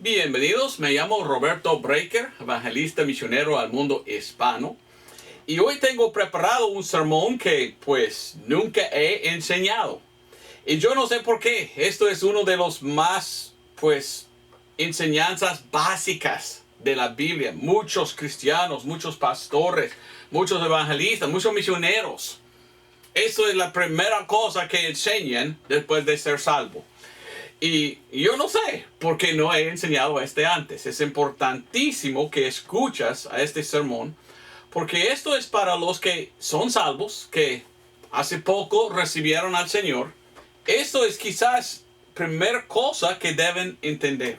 Bienvenidos, me llamo Roberto Breaker, evangelista misionero al mundo hispano. Y hoy tengo preparado un sermón que pues nunca he enseñado. Y yo no sé por qué, esto es uno de los más enseñanzas básicas de la Biblia. Muchos cristianos, muchos pastores, muchos evangelistas, muchos misioneros. Esto es la primera cosa que enseñan después de ser salvo. Y yo no sé por qué no he enseñado antes. Es importantísimo que escuchas a este sermón, porque esto es para los que son salvos, que hace poco recibieron al Señor. Esto es quizás la primera cosa que deben entender.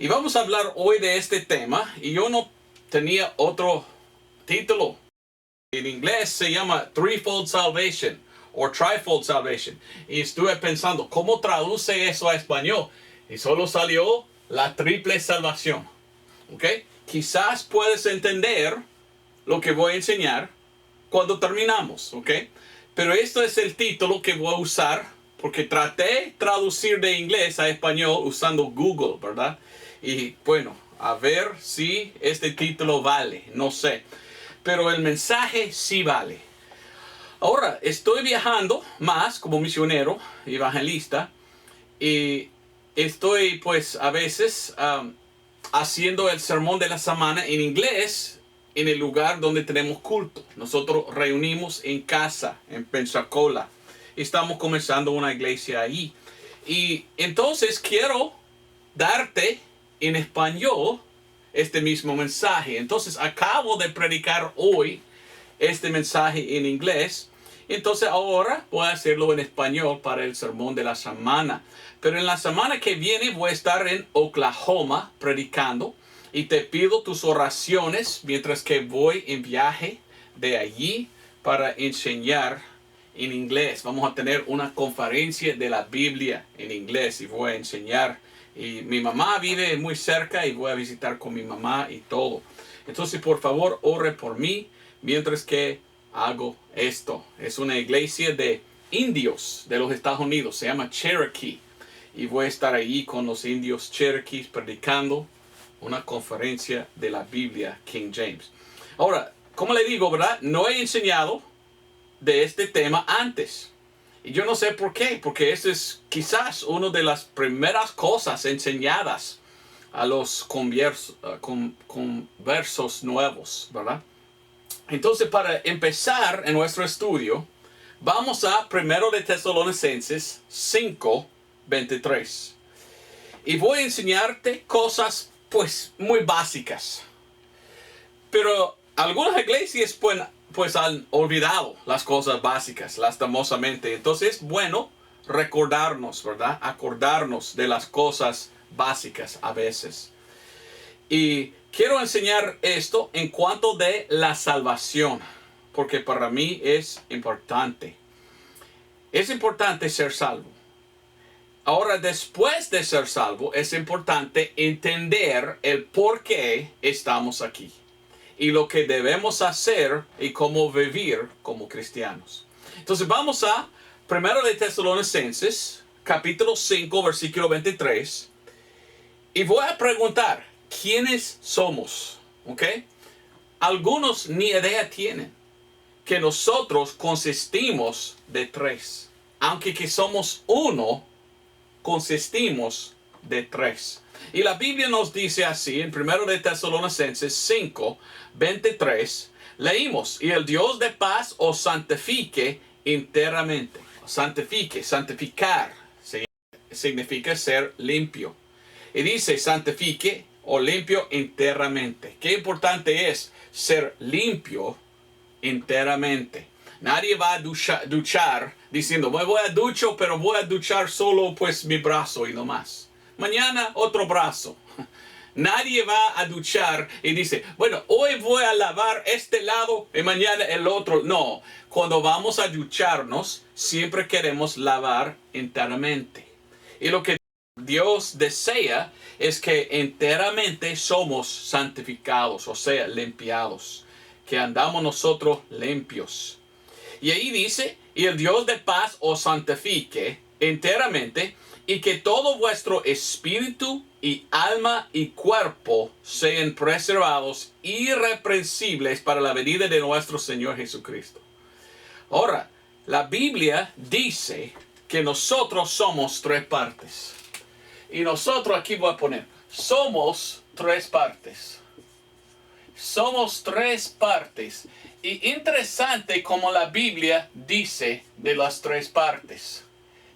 Y vamos a hablar hoy de este tema, y yo no tenía otro título. En inglés se llama Threefold Salvation o Trifold Salvation. Y estuve pensando, ¿cómo traduce eso a español? Y solo salió la triple salvación. ¿Ok? Quizás puedes entender lo que voy a enseñar cuando terminamos. ¿Ok? Pero esto es el título que voy a usar porque traté de traducir de inglés a español usando Google, ¿verdad? Y bueno, a ver si este título vale. No sé. Pero el mensaje sí vale. Ahora, estoy viajando más como misionero, evangelista, y estoy a veces haciendo el sermón de la semana en inglés en el lugar donde tenemos culto. Nosotros reunimos en casa, en Pensacola. Estamos comenzando una iglesia ahí. Y entonces quiero darte en español este mismo mensaje. Entonces acabo de predicar hoy este mensaje en inglés. Entonces ahora voy a hacerlo en español para el sermón de la semana. Pero en la semana que viene voy a estar en Oklahoma predicando. Y te pido tus oraciones mientras que voy en viaje de allí para enseñar en inglés. Vamos a tener una conferencia de la Biblia en inglés y voy a enseñar. Y mi mamá vive muy cerca y voy a visitar con mi mamá y todo. Entonces por favor ore por mí mientras que hago esto. Es una iglesia de indios de los Estados Unidos. Se llama Cherokee. Y voy a estar ahí con los indios Cherokees predicando una conferencia de la Biblia King James. Ahora, como le digo, ¿verdad? No he enseñado de este tema antes. Y yo no sé por qué. Porque eso es quizás una de las primeras cosas enseñadas a los conversos nuevos, ¿verdad? Entonces, para empezar en nuestro estudio, vamos a 1 de Tesalonicenses 5:23. Y voy a enseñarte cosas, muy básicas. Pero algunas iglesias, han olvidado las cosas básicas, lastimosamente. Entonces, es bueno recordarnos, ¿verdad? Acordarnos de las cosas básicas a veces. Y quiero enseñar esto en cuanto de la salvación, porque para mí es importante. Es importante ser salvo. Ahora, después de ser salvo, es importante entender el por qué estamos aquí y lo que debemos hacer y cómo vivir como cristianos. Entonces vamos a 1 de Tesalonicenses, capítulo 5, versículo 23. Y voy a preguntar, ¿quiénes somos? ¿Ok? Algunos ni idea tienen que nosotros consistimos de tres. Aunque que somos uno, consistimos de tres. Y la Biblia nos dice así, en 1 de Tesalonicenses 5, 23, leímos, y el Dios de paz os santifique enteramente. Santifique, santificar, significa ser limpio. Y dice santifique o limpio enteramente. Qué importante es ser limpio enteramente. Nadie va a duchar diciendo, voy a ducho, pero voy a duchar solo mi brazo y no más. Mañana otro brazo. Nadie va a duchar y dice, bueno, hoy voy a lavar este lado y mañana el otro. No, cuando vamos a ducharnos, siempre queremos lavar enteramente. Y lo que Dios desea es que enteramente somos santificados, o sea, limpiados, que andamos nosotros limpios. Y ahí dice, y el Dios de paz os santifique enteramente, y que todo vuestro espíritu y alma y cuerpo sean preservados irreprensibles para la venida de nuestro Señor Jesucristo. Ahora, la Biblia dice que nosotros somos tres partes. Y nosotros aquí voy a poner, somos tres partes. Somos tres partes. Y interesante como la Biblia dice de las tres partes.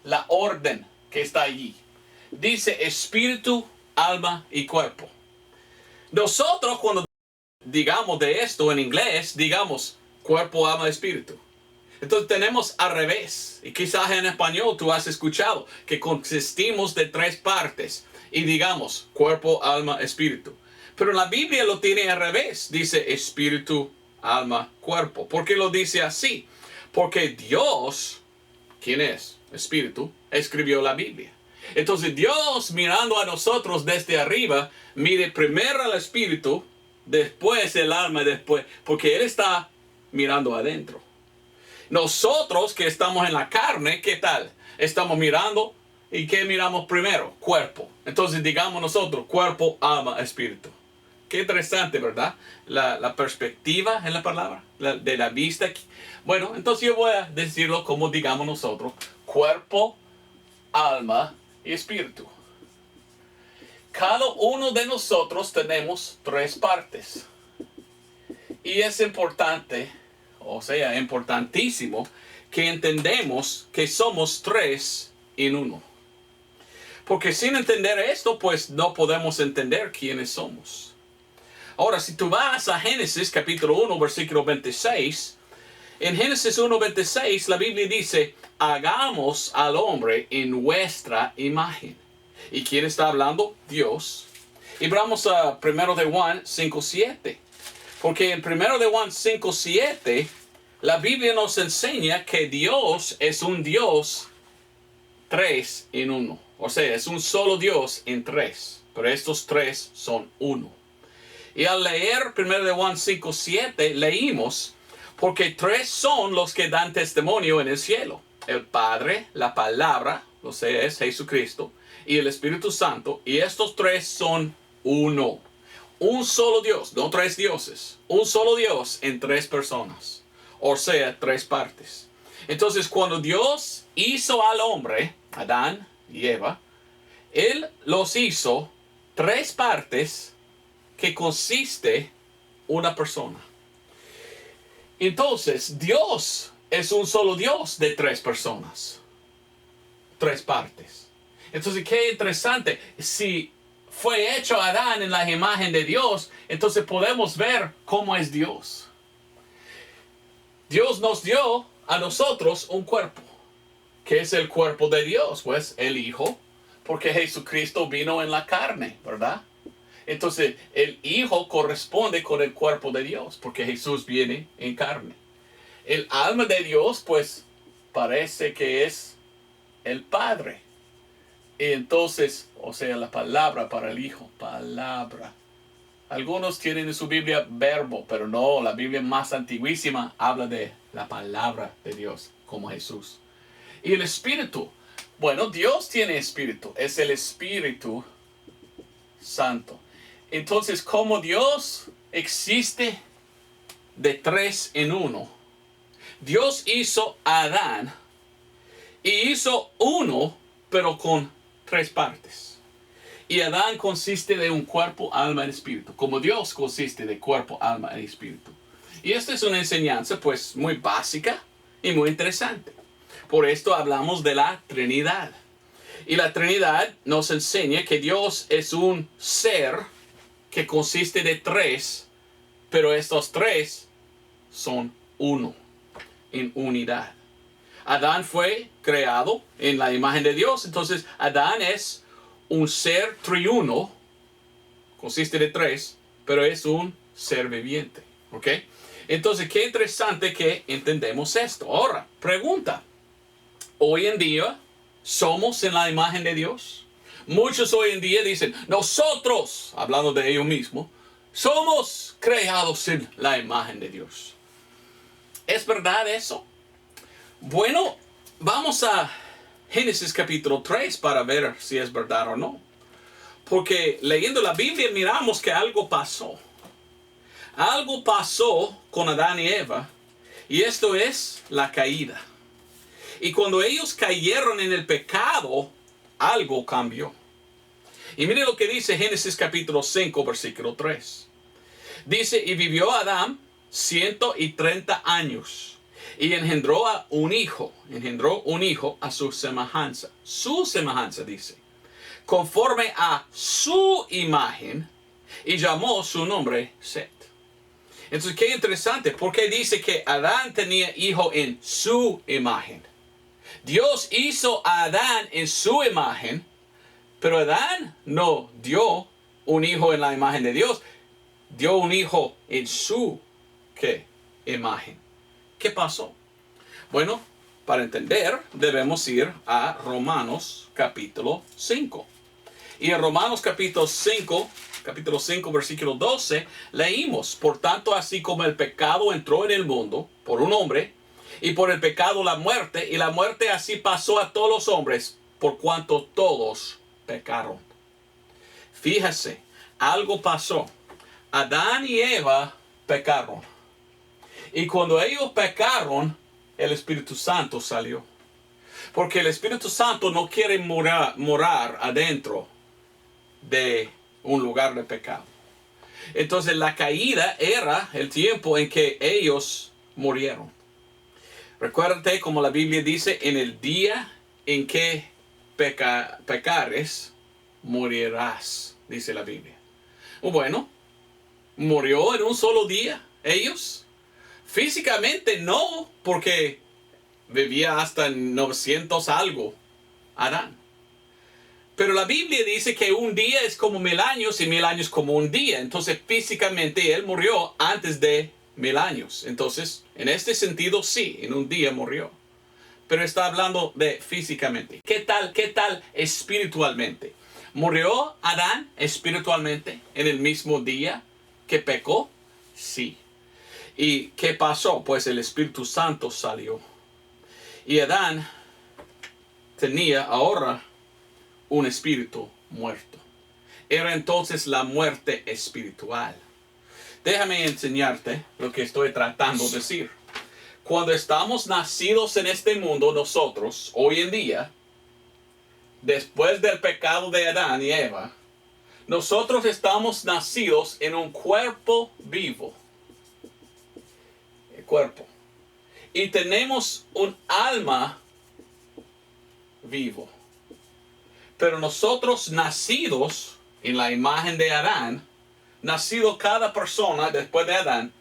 La orden que está allí. Dice espíritu, alma y cuerpo. Nosotros cuando digamos de esto en inglés, digamos cuerpo, alma, espíritu. Entonces tenemos al revés. Y quizás en español tú has escuchado que consistimos de tres partes. Y digamos cuerpo, alma, espíritu. Pero la Biblia lo tiene al revés. Dice espíritu, alma, cuerpo. ¿Por qué lo dice así? Porque Dios, ¿quién es? Espíritu, escribió la Biblia. Entonces Dios mirando a nosotros desde arriba, mire primero al espíritu, después el alma, después, porque Él está mirando adentro. Nosotros que estamos en la carne, ¿qué tal? Estamos mirando, ¿y qué miramos primero? Cuerpo. Entonces digamos nosotros, cuerpo, alma, espíritu. Qué interesante, ¿verdad? La perspectiva en la palabra, de la vista. Bueno, entonces yo voy a decirlo como digamos nosotros, cuerpo, alma y espíritu. Cada uno de nosotros tenemos tres partes. Y es importante, o sea, importantísimo, que entendemos que somos tres en uno. Porque sin entender esto, pues no podemos entender quiénes somos. Ahora, si tú vas a Génesis capítulo 1, versículo 26, en Génesis 1, 26, la Biblia dice, hagamos al hombre en nuestra imagen. ¿Y quién está hablando? Dios. Y vamos a 1 de Juan 5, 7. Porque en 1 de Juan 5, 7, la Biblia nos enseña que Dios es un Dios tres en uno. O sea, es un solo Dios en tres. Pero estos tres son uno. Y al leer 1 de Juan 5, 7, leímos, porque tres son los que dan testimonio en el cielo. El Padre, la Palabra, o sea, es Jesucristo, y el Espíritu Santo. Y estos tres son uno. Un solo Dios, no tres dioses. Un solo Dios en tres personas. O sea, tres partes. Entonces, cuando Dios hizo al hombre, Adán y Eva, Él los hizo tres partes que consiste una persona. Entonces, Dios es un solo Dios de tres personas. Tres partes. Entonces, qué interesante. Si fue hecho Adán en la imagen de Dios, entonces podemos ver cómo es Dios. Dios nos dio a nosotros un cuerpo. ¿Qué es el cuerpo de Dios? Pues el Hijo, porque Jesucristo vino en la carne, ¿verdad? Entonces, el Hijo corresponde con el cuerpo de Dios, porque Jesús viene en carne. El alma de Dios, pues, parece que es el Padre. Y entonces, o sea, la palabra para el Hijo, palabra. Algunos tienen en su Biblia verbo, pero no, la Biblia más antiguísima habla de la palabra de Dios, como Jesús. Y el Espíritu. Bueno, Dios tiene Espíritu, es el Espíritu Santo. Entonces, como Dios existe de tres en uno, Dios hizo a Adán y hizo uno, pero con tres partes. Y Adán consiste de un cuerpo, alma y espíritu, como Dios consiste de cuerpo, alma y espíritu. Y esta es una enseñanza pues muy básica y muy interesante. Por esto hablamos de la Trinidad. Y la Trinidad nos enseña que Dios es un ser que consiste de tres, pero estos tres son uno, en unidad. Adán fue creado en la imagen de Dios, entonces Adán es un ser triuno, consiste de tres, pero es un ser viviente, ¿ok? Entonces, qué interesante que entendemos esto. Ahora, pregunta, hoy en día, ¿somos en la imagen de Dios? Muchos hoy en día dicen, nosotros, hablando de ellos mismos, somos creados en la imagen de Dios. ¿Es verdad eso? Bueno, vamos a Génesis capítulo 3 para ver si es verdad o no. Porque leyendo la Biblia miramos que algo pasó. Algo pasó con Adán y Eva. Y esto es la caída. Y cuando ellos cayeron en el pecado, algo cambió. Y mire lo que dice Génesis capítulo 5, versículo 3. Dice, y vivió Adán 130 años. Y engendró un hijo a su semejanza. Su semejanza, dice. Conforme a su imagen. Y llamó su nombre Set. Entonces, qué interesante. Porque dice que Adán tenía hijo en su imagen. Dios hizo a Adán en su imagen. Pero Adán no dio un hijo en la imagen de Dios. Dio un hijo en su ¿qué? Imagen. ¿Qué pasó? Bueno, para entender debemos ir a Romanos capítulo 5. Y en Romanos capítulo 5 versículo 12, leímos, por tanto, así como el pecado entró en el mundo por un hombre, y por el pecado la muerte, y la muerte así pasó a todos los hombres, por cuanto todos pecaron. Fíjese, algo pasó. Adán y Eva pecaron. Y cuando ellos pecaron, el Espíritu Santo salió. Porque el Espíritu Santo no quiere morar adentro de un lugar de pecado. Entonces la caída era el tiempo en que ellos murieron. Recuérdate como la Biblia dice, en el día en que pecares, morirás, dice la Biblia. Bueno, murió en un solo día ellos. Físicamente no, porque vivía hasta 900 algo Adán. Pero la Biblia dice que un día es como 1000 años y 1000 años como un día. Entonces físicamente él murió antes de 1000 años. Entonces, en este sentido sí, en un día murió. Pero está hablando de físicamente. ¿Qué tal espiritualmente? ¿Murió Adán espiritualmente en el mismo día que pecó? Sí. ¿Y qué pasó? Pues el Espíritu Santo salió. Y Adán tenía ahora un espíritu muerto. Era entonces la muerte espiritual. Déjame enseñarte lo que estoy tratando de decir. Cuando estamos nacidos en este mundo, nosotros, hoy en día, después del pecado de Adán y Eva, nosotros estamos nacidos en un cuerpo vivo. El cuerpo. Y tenemos un alma vivo. Pero nosotros nacidos en la imagen de Adán, nacido cada persona después de Adán,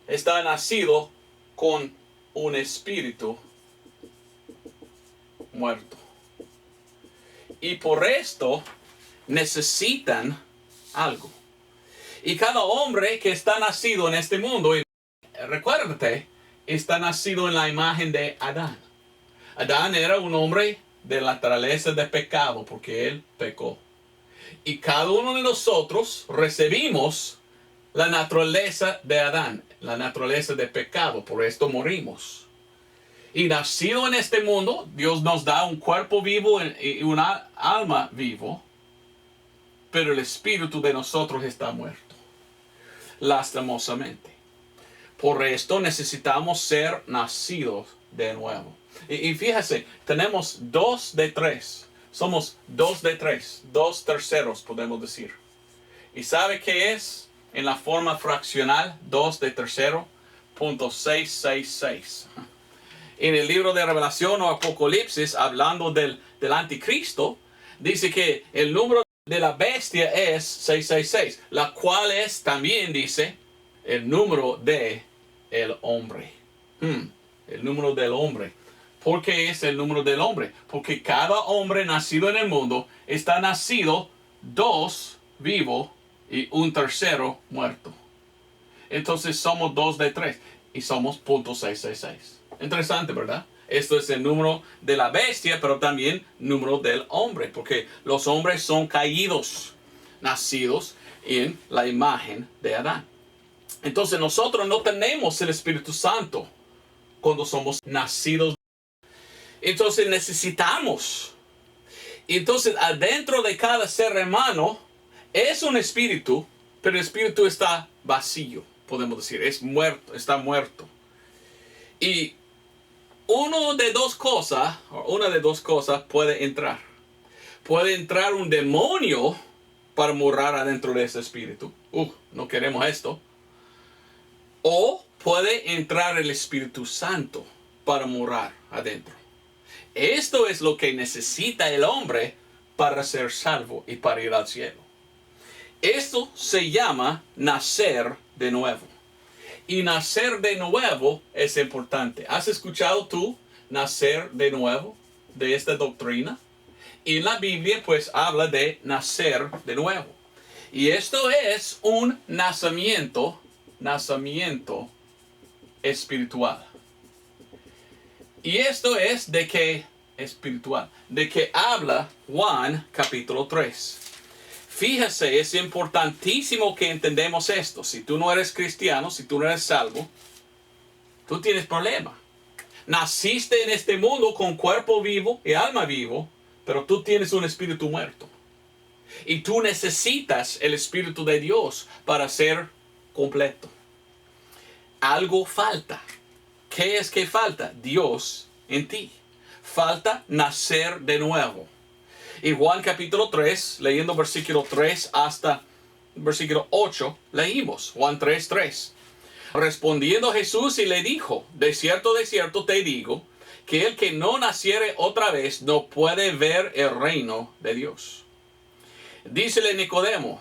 está nacido con un espíritu muerto. Y por esto necesitan algo. Y cada hombre que está nacido en este mundo, recuérdate, está nacido en la imagen de Adán. Adán era un hombre de la naturaleza de pecado porque él pecó. Y cada uno de nosotros recibimos la naturaleza de Adán, la naturaleza de pecado, por esto morimos. Y nacido en este mundo, Dios nos da un cuerpo vivo y una alma vivo, pero el espíritu de nosotros está muerto, lastimosamente. Por esto necesitamos ser nacidos de nuevo. Y fíjese, tenemos 2 de 3. Somos 2 de 3. 2 terceros podemos decir. ¿Y sabe qué es? En la forma fraccional, 2 de tercero, .666. En el libro de Revelación o Apocalipsis, hablando del anticristo, dice que el número de la bestia es 666, la cual es también, dice, el número de el hombre. El número del hombre. ¿Por qué es el número del hombre? Porque cada hombre nacido en el mundo está nacido 2 vivo y un tercero muerto. Entonces somos 2 de 3 y somos .666. Interesante, ¿verdad? Esto es el número de la bestia, pero también número del hombre, porque los hombres son caídos, nacidos en la imagen de Adán. Entonces nosotros no tenemos el Espíritu Santo cuando somos nacidos. Entonces necesitamos. Entonces adentro de cada ser humano es un espíritu, pero el espíritu está vacío, podemos decir, es muerto, está muerto. Y una de dos cosas puede entrar. Puede entrar un demonio para morar adentro de ese espíritu. No queremos esto. O puede entrar el Espíritu Santo para morar adentro. Esto es lo que necesita el hombre para ser salvo y para ir al cielo. Esto se llama nacer de nuevo. Y nacer de nuevo es importante. ¿Has escuchado tú nacer de nuevo de esta doctrina? Y en la Biblia pues habla de nacer de nuevo. Y esto es un nacimiento espiritual. Y esto es de que espiritual, de que habla Juan capítulo 3. Fíjese, es importantísimo que entendamos esto. Si tú no eres cristiano, si tú no eres salvo, tú tienes problema. Naciste en este mundo con cuerpo vivo y alma vivo, pero tú tienes un espíritu muerto. Y tú necesitas el Espíritu de Dios para ser completo. Algo falta. ¿Qué es que falta? Dios en ti. Falta nacer de nuevo. Y Juan capítulo 3, leyendo versículo 3 hasta versículo 8, leímos Juan 3:3. Respondiendo Jesús y le dijo, de cierto te digo, que el que no naciere otra vez no puede ver el reino de Dios. Dícele Nicodemo,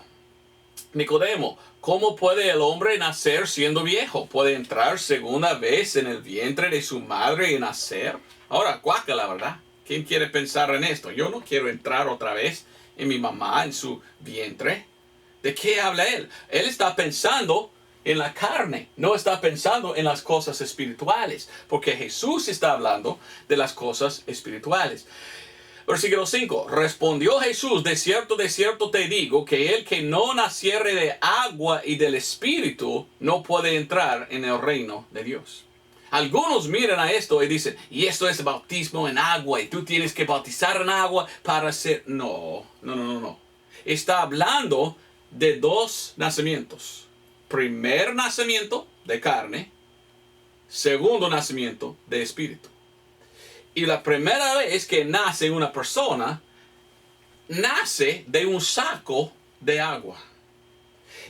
¿cómo puede el hombre nacer siendo viejo? ¿Puede entrar segunda vez en el vientre de su madre y nacer? Ahora, guácala, ¿verdad? ¿Quién quiere pensar en esto? Yo no quiero entrar otra vez en mi mamá, en su vientre. ¿De qué habla él? Él está pensando en la carne, no está pensando en las cosas espirituales, porque Jesús está hablando de las cosas espirituales. Versículo 5. Respondió Jesús, de cierto te digo, que el que no naciere de agua y del Espíritu no puede entrar en el reino de Dios. Algunos miran a esto y dicen, y esto es bautismo en agua, y tú tienes que bautizar en agua para ser... No. Está hablando de dos nacimientos. Primer nacimiento de carne, segundo nacimiento de espíritu. Y la primera vez que nace una persona, nace de un saco de agua.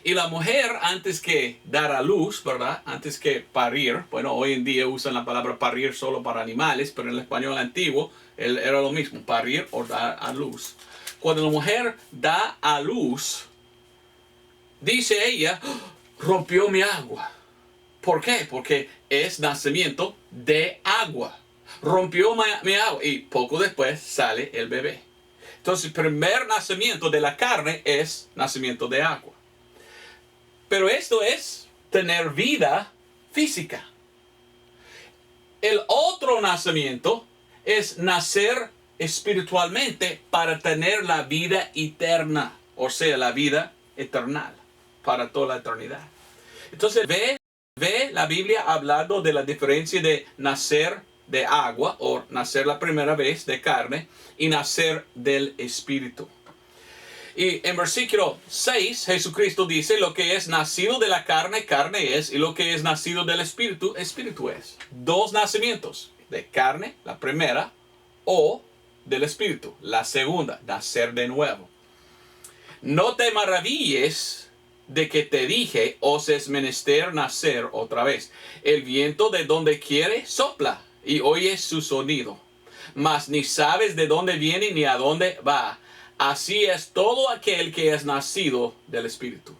Y la mujer, antes que dar a luz, ¿verdad? Antes que parir, bueno, hoy en día usan la palabra parir solo para animales, pero en el español antiguo era lo mismo, parir o dar a luz. Cuando la mujer da a luz, dice ella, rompió mi agua. ¿Por qué? Porque es nacimiento de agua. Rompió mi agua y poco después sale el bebé. Entonces el primer nacimiento de la carne es nacimiento de agua. Pero esto es tener vida física. El otro nacimiento es nacer espiritualmente para tener la vida eterna. O sea, la vida eternal para toda la eternidad. Entonces ve la Biblia hablando de la diferencia de nacer de agua o nacer la primera vez de carne y nacer del espíritu. Y en versículo 6 Jesucristo dice, lo que es nacido de la carne, carne es, y lo que es nacido del espíritu, espíritu es. Dos nacimientos, de carne, la primera, o del espíritu, la segunda, nacer de nuevo. No te maravilles de que te dije, os es menester nacer otra vez. El viento de donde quiere sopla y oyes su sonido, mas ni sabes de dónde viene ni a dónde va. Así es todo aquel que es nacido del Espíritu.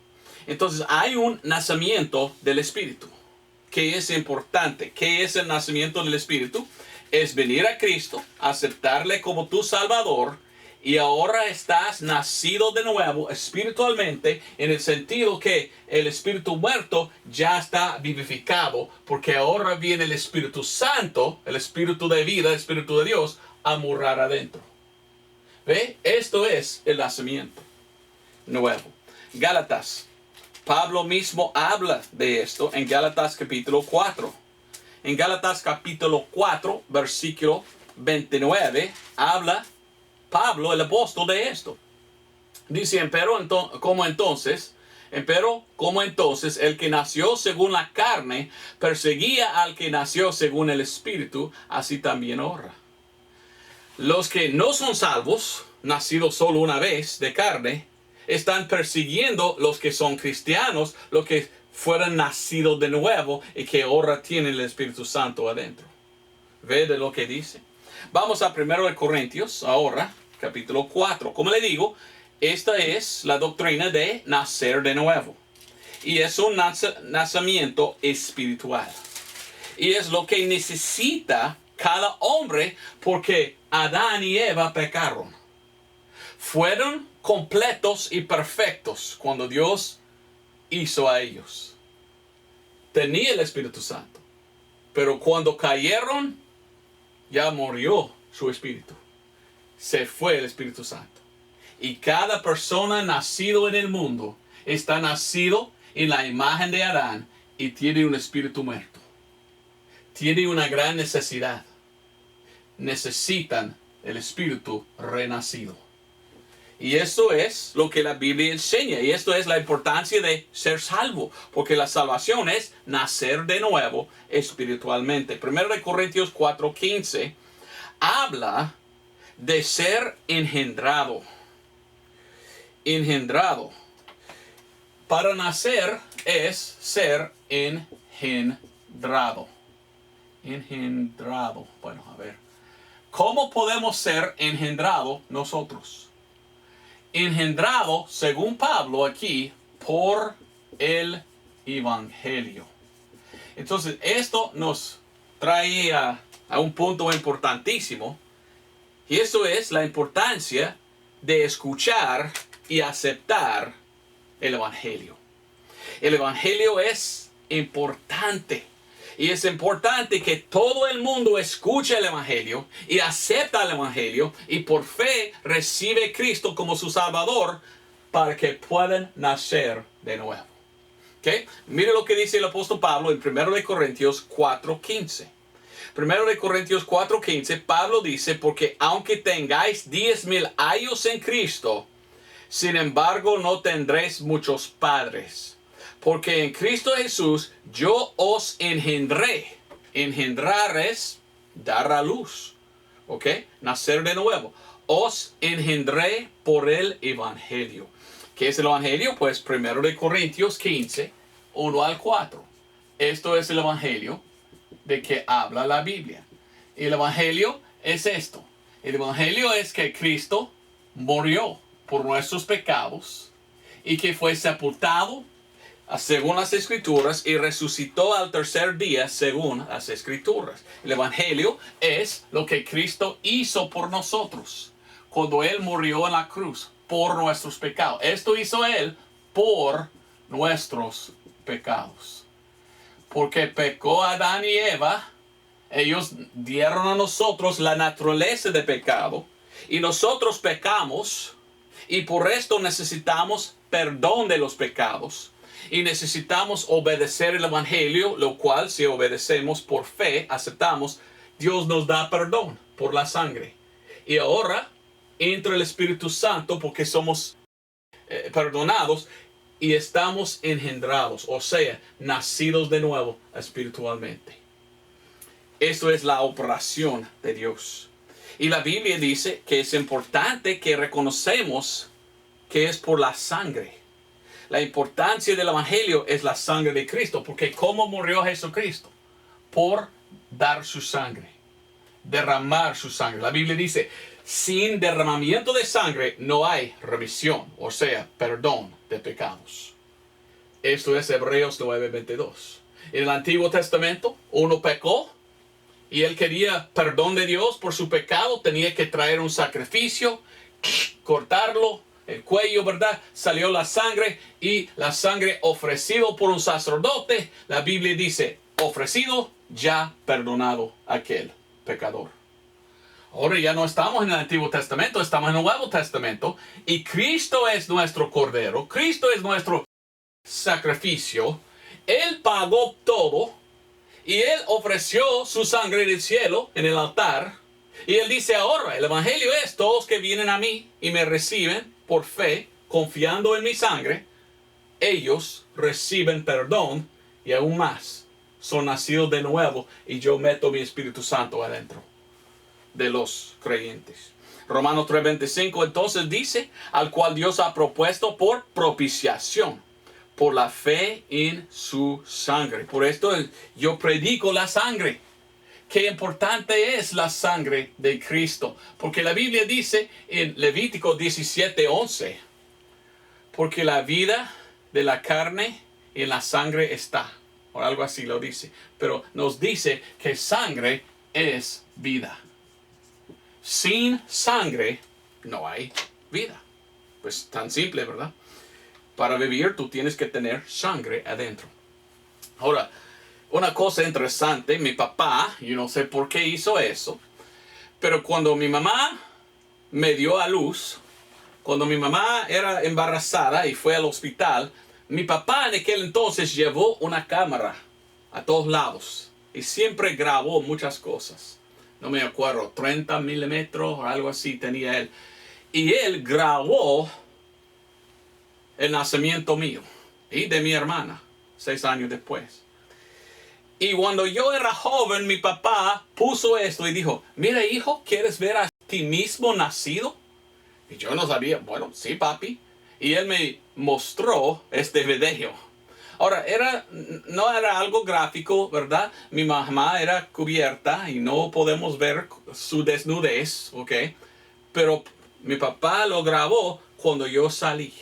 Entonces hay un nacimiento del Espíritu que es importante. ¿Qué es el nacimiento del Espíritu? Es venir a Cristo, aceptarle como tu Salvador, y ahora estás nacido de nuevo espiritualmente, en el sentido que el espíritu muerto ya está vivificado, porque ahora viene el Espíritu Santo, el Espíritu de vida, el Espíritu de Dios, a morar adentro. ¿Ve? Esto es el nacimiento nuevo. Gálatas. Pablo mismo habla de esto en Gálatas capítulo 4. En Gálatas capítulo 4, versículo 29 habla Pablo, el apóstol, de esto. Dice, empero como entonces el que nació según la carne perseguía al que nació según el Espíritu, así también ahora. Los que no son salvos, nacidos solo una vez de carne, están persiguiendo los que son cristianos, los que fueron nacidos de nuevo y que ahora tienen el Espíritu Santo adentro. ¿Ve de lo que dice? Vamos a 1 Corintios ahora, capítulo 4. Como le digo, esta es la doctrina de nacer de nuevo. Y es un nacimiento espiritual. Y es lo que necesita cada hombre porque Adán y Eva pecaron. Fueron completos y perfectos cuando Dios hizo a ellos. Tenía el Espíritu Santo. Pero cuando cayeron, ya murió su espíritu. Se fue el Espíritu Santo. Y cada persona nacido en el mundo está nacido en la imagen de Adán y tiene un espíritu muerto. Tiene una gran necesidad. Necesitan el espíritu renacido. Y eso es lo que la Biblia enseña. Y esto es la importancia de ser salvo. Porque la salvación es nacer de nuevo espiritualmente. 1 Corintios 4:15 habla de ser engendrado. Engendrado. Para nacer es ser engendrado. Engendrado. Bueno, a ver. ¿Cómo podemos ser engendrados nosotros? Engendrado, según Pablo aquí, por el Evangelio. Entonces, esto nos trae a un punto importantísimo. Y eso es la importancia de escuchar y aceptar el Evangelio. El Evangelio es importante. Y es importante que todo el mundo escuche el Evangelio y acepta el Evangelio y por fe recibe a Cristo como su Salvador para que puedan nacer de nuevo. ¿Okay? Mire lo que dice el apóstol Pablo en 1 Corintios 4:15. 1 Corintios 4:15, Pablo dice, porque aunque tengáis 10,000 años en Cristo, sin embargo no tendréis muchos padres. Porque en Cristo Jesús yo os engendré. Engendrar es dar a luz. ¿Ok? Nacer de nuevo. Os engendré por el Evangelio. ¿Qué es el Evangelio? Pues 1 Corintios 15, 1 al 4. Esto es el Evangelio de que habla la Biblia. Y el Evangelio es esto. El Evangelio es que Cristo murió por nuestros pecados y que fue sepultado según las Escrituras y resucitó al tercer día según las Escrituras. El Evangelio es lo que Cristo hizo por nosotros cuando Él murió en la cruz por nuestros pecados. Esto hizo Él por nuestros pecados. Porque pecó Adán y Eva, ellos dieron a nosotros la naturaleza de pecado y nosotros pecamos y por esto necesitamos perdón de los pecados. Y necesitamos obedecer el Evangelio, lo cual si obedecemos por fe, aceptamos, Dios nos da perdón por la sangre. Y ahora entra el Espíritu Santo porque somos perdonados y estamos engendrados, o sea, nacidos de nuevo espiritualmente. Esto es la operación de Dios. Y la Biblia dice que es importante que reconocemos que es por la sangre. La importancia del Evangelio es la sangre de Cristo. Porque ¿cómo murió Jesucristo? Por dar su sangre. Derramar su sangre. La Biblia dice, sin derramamiento de sangre no hay remisión. O sea, perdón de pecados. Esto es Hebreos 9:22. En el Antiguo Testamento, uno pecó y él quería perdón de Dios por su pecado. Tenía que traer un sacrificio, cortarlo. El cuello, ¿verdad? Salió la sangre y la sangre ofrecido por un sacerdote. La Biblia dice, ofrecido, ya perdonado aquel pecador. Ahora ya no estamos en el Antiguo Testamento, estamos en el Nuevo Testamento. Y Cristo es nuestro Cordero. Cristo es nuestro sacrificio. Él pagó todo. Y Él ofreció su sangre del cielo en el altar. Y él dice ahora, el evangelio es todos que vienen a mí y me reciben por fe, confiando en mi sangre, ellos reciben perdón y aún más, son nacidos de nuevo y yo meto mi Espíritu Santo adentro de los creyentes. Romanos 3:25 entonces dice, al cual Dios ha propuesto por propiciación, por la fe en su sangre. Por esto yo predico la sangre. Qué importante es la sangre de Cristo. Porque la Biblia dice en Levítico 17:11, porque la vida de la carne en la sangre está. O algo así lo dice. Pero nos dice que sangre es vida. Sin sangre no hay vida. Pues tan simple, ¿verdad? Para vivir tú tienes que tener sangre adentro. Ahora, una cosa interesante, mi papá, yo no sé por qué hizo eso, pero cuando mi mamá me dio a luz, cuando mi mamá era embarazada y fue al hospital, mi papá en aquel entonces llevó una cámara a todos lados y siempre grabó muchas cosas. No me acuerdo, 30 milímetros o algo así tenía él. Y él grabó el nacimiento mío y de mi hermana 6 años después. Y cuando yo era joven, mi papá puso esto y dijo, mira hijo, ¿quieres ver a ti mismo nacido? Y yo no sabía, bueno, sí papi. Y él me mostró este video. Ahora, no era algo gráfico, ¿verdad? Mi mamá era cubierta y no podemos ver su desnudez, ¿ok? Pero mi papá lo grabó cuando yo salí.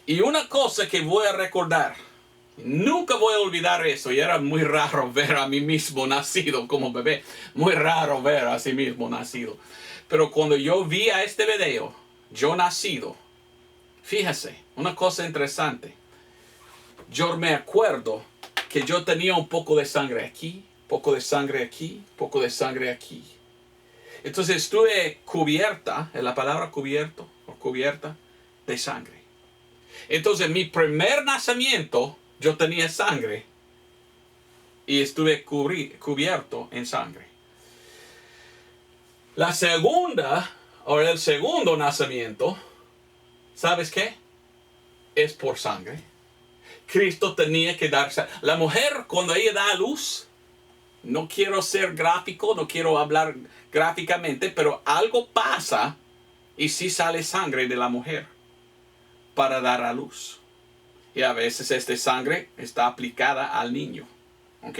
Y una cosa que voy a recordar, nunca voy a olvidar eso, y era muy raro ver a mí mismo nacido como bebé, muy raro ver a sí mismo nacido. Pero cuando yo vi a este video, yo nacido, fíjese, una cosa interesante, yo me acuerdo que yo tenía un poco de sangre aquí, poco de sangre aquí, poco de sangre aquí. Entonces estuve cubierta, es la palabra cubierto o cubierta de sangre. Entonces mi primer nacimiento yo tenía sangre y estuve cubierto en sangre. La segunda o el segundo nacimiento, ¿sabes qué? Es por sangre. Cristo tenía que darse. La mujer cuando ella da a luz, no quiero ser gráfico, no quiero hablar gráficamente, pero algo pasa y sí sale sangre de la mujer para dar a luz. Y a veces esta sangre está aplicada al niño. ¿Ok?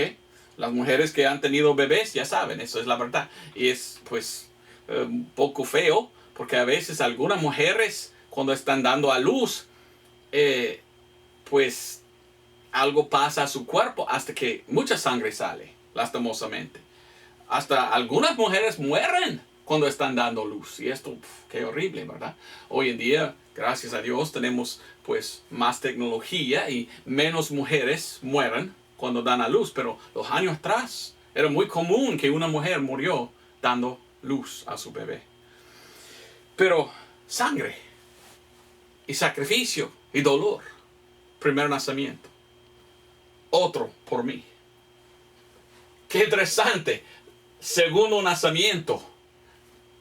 Las mujeres que han tenido bebés ya saben, eso es la verdad. Y es pues un poco feo, porque a veces algunas mujeres cuando están dando a luz, pues algo pasa a su cuerpo hasta que mucha sangre sale, lastimosamente. Hasta algunas mujeres mueren cuando están dando luz. Y esto, qué horrible, ¿verdad? Hoy en día, gracias a Dios, tenemos pues más tecnología y menos mujeres mueren cuando dan a luz. Pero los años atrás era muy común que una mujer murió dando luz a su bebé. Pero sangre y sacrificio y dolor. Primer nacimiento. Otro por mí. Qué interesante. Segundo nacimiento.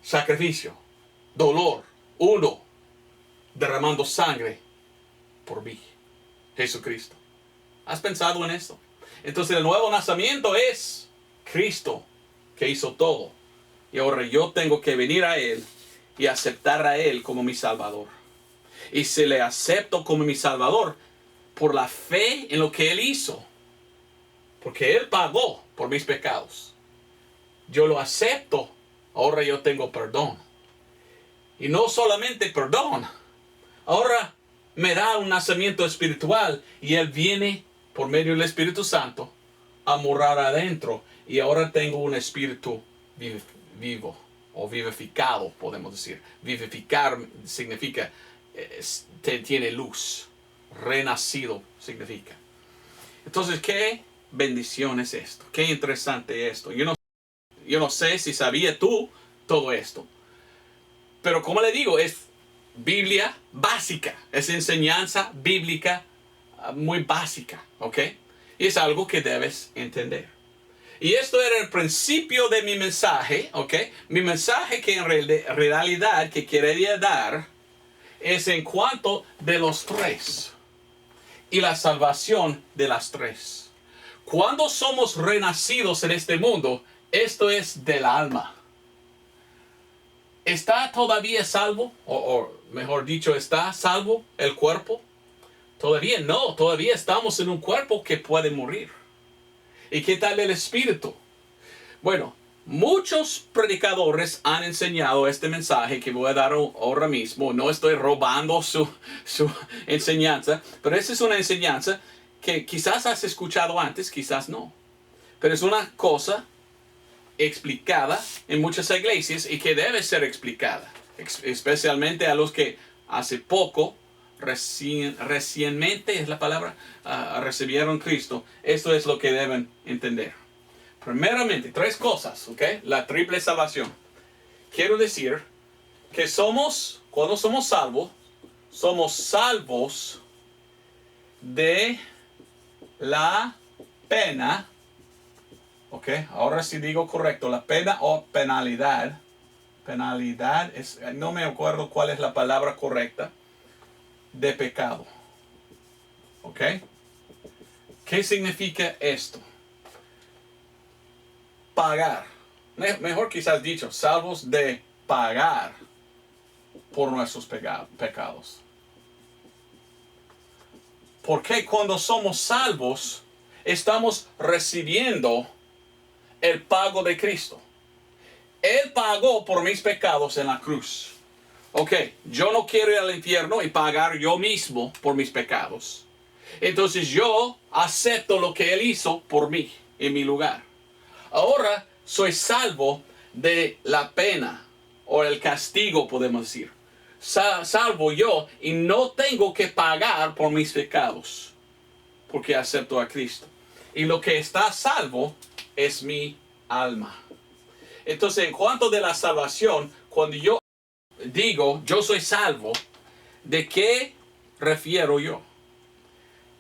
Sacrificio. Dolor. Uno. Derramando sangre por mí. Jesucristo. ¿Has pensado en esto? Entonces el nuevo nacimiento es Cristo que hizo todo. Y ahora yo tengo que venir a Él y aceptar a Él como mi Salvador. Y si le acepto como mi Salvador, por la fe en lo que Él hizo, porque Él pagó por mis pecados, yo lo acepto, ahora yo tengo perdón. Y no solamente perdón, ahora me da un nacimiento espiritual y Él viene por medio del Espíritu Santo a morar adentro. Y ahora tengo un espíritu vivo o vivificado, podemos decir. Vivificar significa tiene luz. Renacido significa. Entonces, ¿qué bendición es esto? Qué interesante esto. Yo no sé si sabía tú todo esto. Pero como le digo, es Biblia básica. Es enseñanza bíblica muy básica. ¿Ok? Y es algo que debes entender. Y esto era el principio de mi mensaje, ¿ok? Mi mensaje que en realidad que quería dar es en cuanto de los tres y la salvación de las tres. Cuando somos renacidos en este mundo, esto es del alma. ¿Está todavía salvo? O mejor dicho, ¿está salvo el cuerpo? Todavía no, todavía estamos en un cuerpo que puede morir. ¿Y qué tal el espíritu? Bueno, muchos predicadores han enseñado este mensaje que voy a dar ahora mismo. No estoy robando su enseñanza, pero esa es una enseñanza que quizás has escuchado antes, quizás no. Pero es una cosa explicada en muchas iglesias y que debe ser explicada, especialmente a los que hace poco, recientemente es la palabra, recibieron Cristo. Esto es lo que deben entender. Primeramente, tres cosas, ¿ok? La triple salvación. Quiero decir que cuando somos salvos de la pena. Ok, ahora sí digo correcto, la pena o penalidad. Penalidad es, no me acuerdo cuál es la palabra correcta, de pecado. Ok, ¿qué significa esto? Pagar. Mejor quizás dicho, salvos de pagar por nuestros pecados. Porque cuando somos salvos, estamos recibiendo el pago de Cristo. Él pagó por mis pecados en la cruz. Ok, yo no quiero ir al infierno y pagar yo mismo por mis pecados. Entonces yo acepto lo que Él hizo por mí, en mi lugar. Ahora soy salvo de la pena o el castigo, podemos decir. Salvo yo y no tengo que pagar por mis pecados, porque acepto a Cristo. Y lo que está salvo es mi alma. Entonces, en cuanto de la salvación, cuando yo digo yo soy salvo, ¿de qué refiero yo?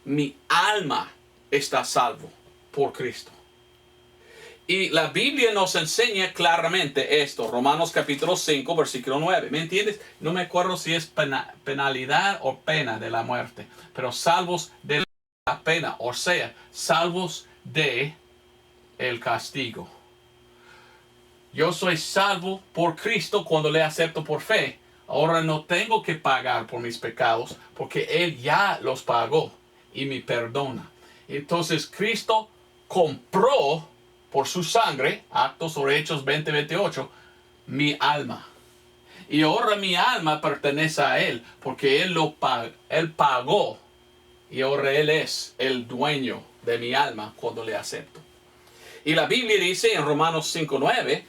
Mi alma está salvo por Cristo. Y la Biblia nos enseña claramente esto. Romanos capítulo 5, versículo 9. ¿Me entiendes? No me acuerdo si es penalidad o pena de la muerte. Pero salvos de la pena. O sea, salvos de el castigo. Yo soy salvo por Cristo cuando le acepto por fe. Ahora no tengo que pagar por mis pecados porque Él ya los pagó y me perdona. Entonces Cristo compró por su sangre, Actos o Hechos 20:28, mi alma. Y ahora mi alma pertenece a Él porque Él pagó. Y ahora Él es el dueño de mi alma cuando le acepto. Y la Biblia dice en Romanos 5:9,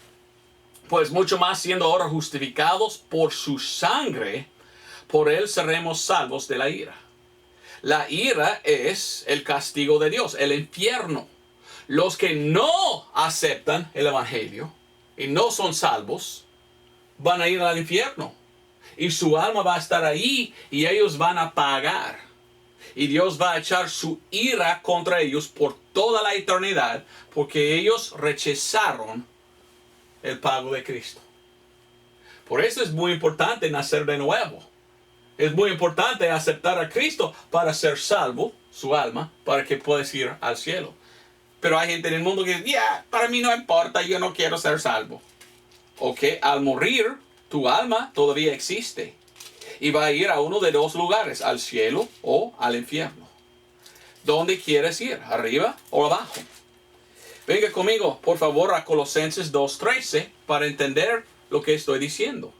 pues mucho más siendo ahora justificados por su sangre, por Él seremos salvos de la ira. La ira es el castigo de Dios, el infierno. Los que no aceptan el Evangelio y no son salvos, van a ir al infierno. Y su alma va a estar ahí y ellos van a pagar. Y Dios va a echar su ira contra ellos por toda la eternidad porque ellos rechazaron el pago de Cristo. Por eso es muy importante nacer de nuevo. Es muy importante aceptar a Cristo para ser salvo, su alma, para que puedas ir al cielo. Pero hay gente en el mundo que dice, para mí no importa, yo no quiero ser salvo. Ok, al morir, tu alma todavía existe. Y va a ir a uno de dos lugares, al cielo o al infierno. ¿Dónde quieres ir? ¿Arriba o abajo? Venga conmigo, por favor, a Colosenses 2:13 para entender lo que estoy diciendo.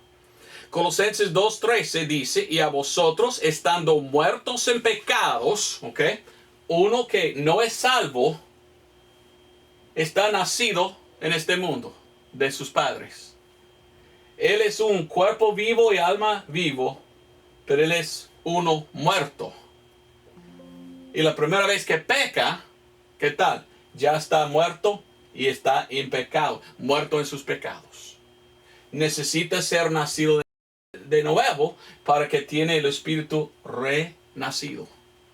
Colosenses 2:13 dice, y a vosotros estando muertos en pecados, ¿ok? Uno que no es salvo, está nacido en este mundo de sus padres. Él es un cuerpo vivo y alma vivo, pero él es uno muerto. Y la primera vez que peca, ¿qué tal? Ya está muerto y está en pecado, muerto en sus pecados. Necesita ser nacido de nuevo para que tiene el espíritu renacido.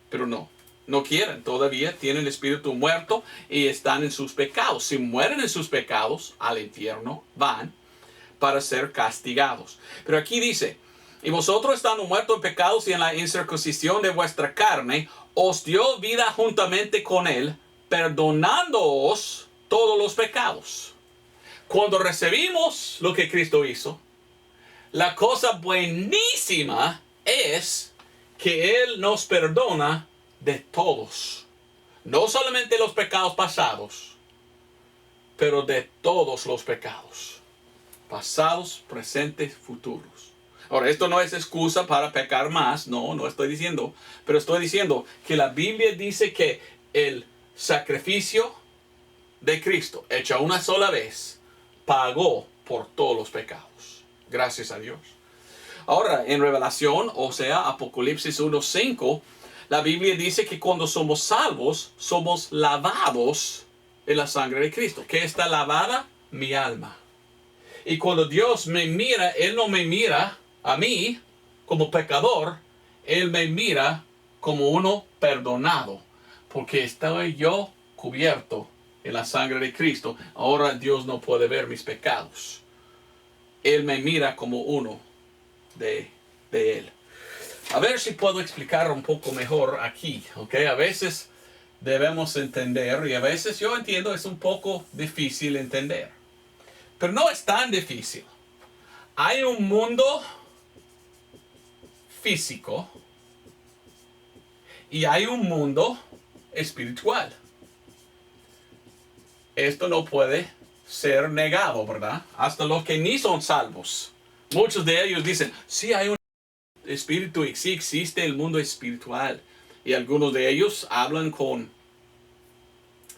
Pero no. no quieren, todavía tienen el espíritu muerto y están en sus pecados. Si mueren en sus pecados, al infierno van para ser castigados. Pero aquí dice, y vosotros estando muertos en pecados y en la incircuncisión de vuestra carne, os dio vida juntamente con él, perdonándoos todos los pecados. Cuando recibimos lo que Cristo hizo, la cosa buenísima es que Él nos perdona de todos. No solamente los pecados pasados, pero de todos los pecados. Pasados, presentes, futuros. Ahora, esto no es excusa para pecar más. No estoy diciendo. Pero estoy diciendo que la Biblia dice que el sacrificio de Cristo, hecho una sola vez, pagó por todos los pecados. Gracias a Dios. Ahora, en Revelación, o sea, Apocalipsis 1:5, la Biblia dice que cuando somos salvos, somos lavados en la sangre de Cristo. ¿Qué está lavada? Mi alma. Y cuando Dios me mira, Él no me mira a mí como pecador, Él me mira como uno perdonado, porque estoy yo cubierto en la sangre de Cristo. Ahora Dios no puede ver mis pecados. Él me mira como uno de Él. A ver si puedo explicar un poco mejor aquí, ¿ok? A veces debemos entender y a veces yo entiendo es un poco difícil entender. Pero no es tan difícil. Hay un mundo físico y hay un mundo espiritual. Esto no puede ser negado, ¿verdad? Hasta los que ni son salvos. Muchos de ellos dicen, sí hay un espíritu y sí existe el mundo espiritual. Y algunos de ellos hablan con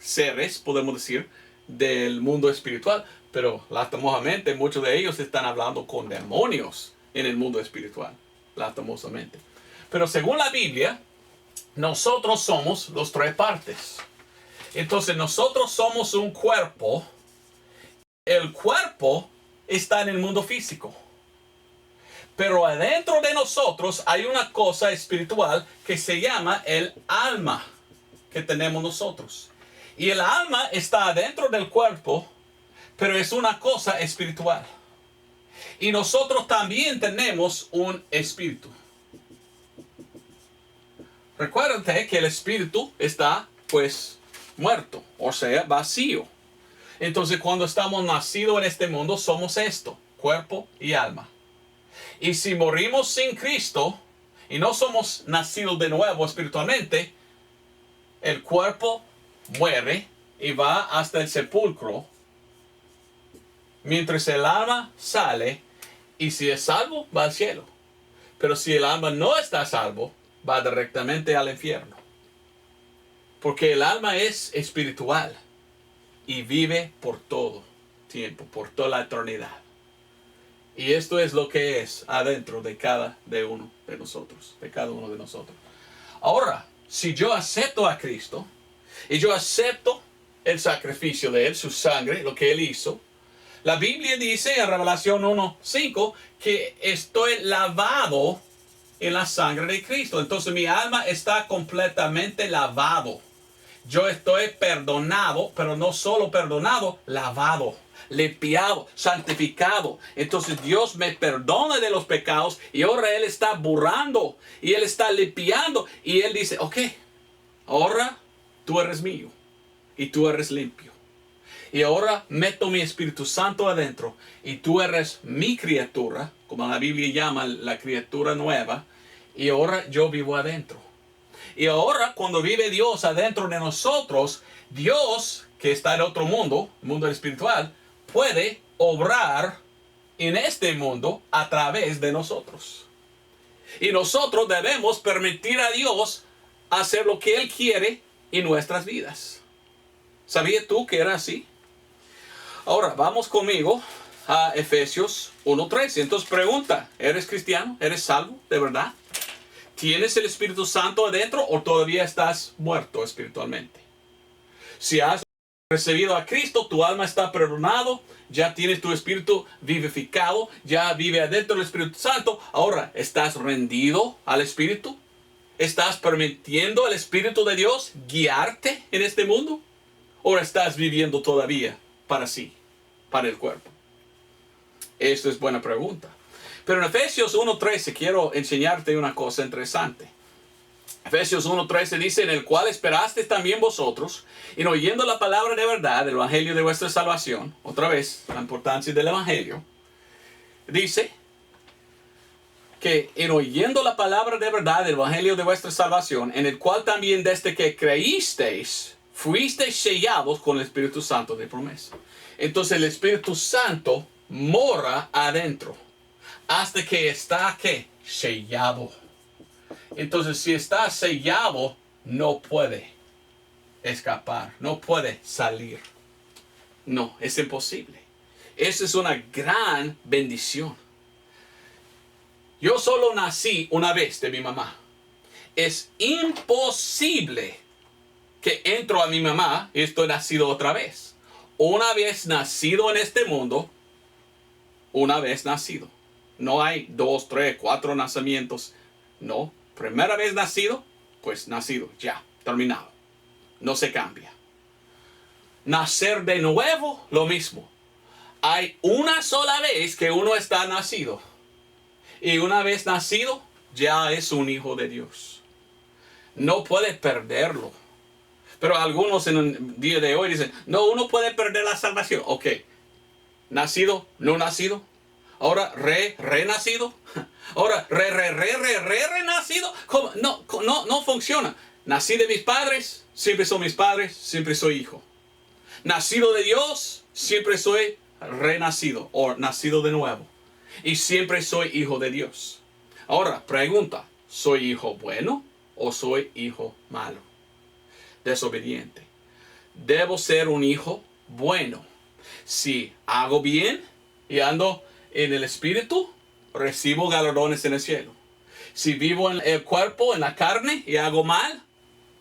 seres, podemos decir, del mundo espiritual. Pero lastimosamente muchos de ellos están hablando con demonios en el mundo espiritual. Lastimosamente. Pero según la Biblia, nosotros somos los tres partes. Entonces nosotros somos un cuerpo. El cuerpo está en el mundo físico. Pero adentro de nosotros hay una cosa espiritual que se llama el alma que tenemos nosotros. Y el alma está adentro del cuerpo, pero es una cosa espiritual. Y nosotros también tenemos un espíritu. Recuérdate que el espíritu está, pues, muerto, o sea, vacío. Entonces, cuando estamos nacidos en este mundo, somos esto, cuerpo y alma. Y si morimos sin Cristo y no somos nacidos de nuevo espiritualmente, el cuerpo muere y va hasta el sepulcro, mientras el alma sale, y si es salvo, va al cielo. Pero si el alma no está salvo, va directamente al infierno. Porque el alma es espiritual y vive por todo tiempo, por toda la eternidad. Y esto es lo que es adentro de cada uno de nosotros, de cada uno de nosotros. Ahora, si yo acepto a Cristo y yo acepto el sacrificio de Él, su sangre, lo que Él hizo, la Biblia dice en Revelación 1:5 que estoy lavado en la sangre de Cristo. Entonces mi alma está completamente lavado. Yo estoy perdonado, pero no solo perdonado, lavado, limpiado, santificado. Entonces Dios me perdona de los pecados y ahora Él está borrando y Él está limpiando. Y Él dice, ok, ahora tú eres mío y tú eres limpio. Y ahora meto mi Espíritu Santo adentro y tú eres mi criatura, como la Biblia llama la criatura nueva, y ahora yo vivo adentro. Y ahora cuando vive Dios adentro de nosotros, Dios que está en otro mundo, el mundo espiritual, puede obrar en este mundo a través de nosotros. Y nosotros debemos permitir a Dios hacer lo que Él quiere en nuestras vidas. ¿Sabías tú que era así? Ahora, vamos conmigo a Efesios 1:13. Entonces pregunta, ¿eres cristiano? ¿Eres salvo de verdad? ¿Tienes el Espíritu Santo adentro o todavía estás muerto espiritualmente? Si has recibido a Cristo, tu alma está perdonado, ya tienes tu espíritu vivificado, ya vive adentro el Espíritu Santo. Ahora, ¿estás rendido al Espíritu? ¿Estás permitiendo al Espíritu de Dios guiarte en este mundo? ¿O estás viviendo todavía para sí, para el cuerpo? Esta es buena pregunta. Pero en Efesios 1:13 quiero enseñarte una cosa interesante. Efesios 1:13 dice, en el cual esperasteis también vosotros, y oyendo la palabra de verdad, del evangelio de vuestra salvación, otra vez, la importancia del evangelio, dice que en oyendo la palabra de verdad, del evangelio de vuestra salvación, en el cual también desde que creísteis, fuisteis sellados con el Espíritu Santo de promesa. Entonces el Espíritu Santo mora adentro, hasta que está, ¿qué? Sellado. Entonces, si está sellado, no puede escapar, no puede salir. No, es imposible. Esa es una gran bendición. Yo solo nací una vez de mi mamá. Es imposible que entro a mi mamá y estoy nacido otra vez. Una vez nacido en este mundo, una vez nacido. No hay 2, 3, 4 nacimientos. No. Primera vez nacido, pues nacido, ya, terminado. No se cambia. Nacer de nuevo, lo mismo. Hay una sola vez que uno está nacido. Y una vez nacido, ya es un hijo de Dios. No puede perderlo. Pero algunos en el día de hoy dicen, no, uno puede perder la salvación. Ok, nacido, no nacido. Ahora renacido. Ahora renacido. ¿Cómo? No funciona. Nací de mis padres, siempre son mis padres, siempre soy hijo. Nacido de Dios, siempre soy renacido o nacido de nuevo. Y siempre soy hijo de Dios. Ahora, pregunta, ¿soy hijo bueno o soy hijo malo? Desobediente. Debo ser un hijo bueno. Si hago bien y ando en el Espíritu, recibo galardones en el cielo. Si vivo en el cuerpo, en la carne, y hago mal,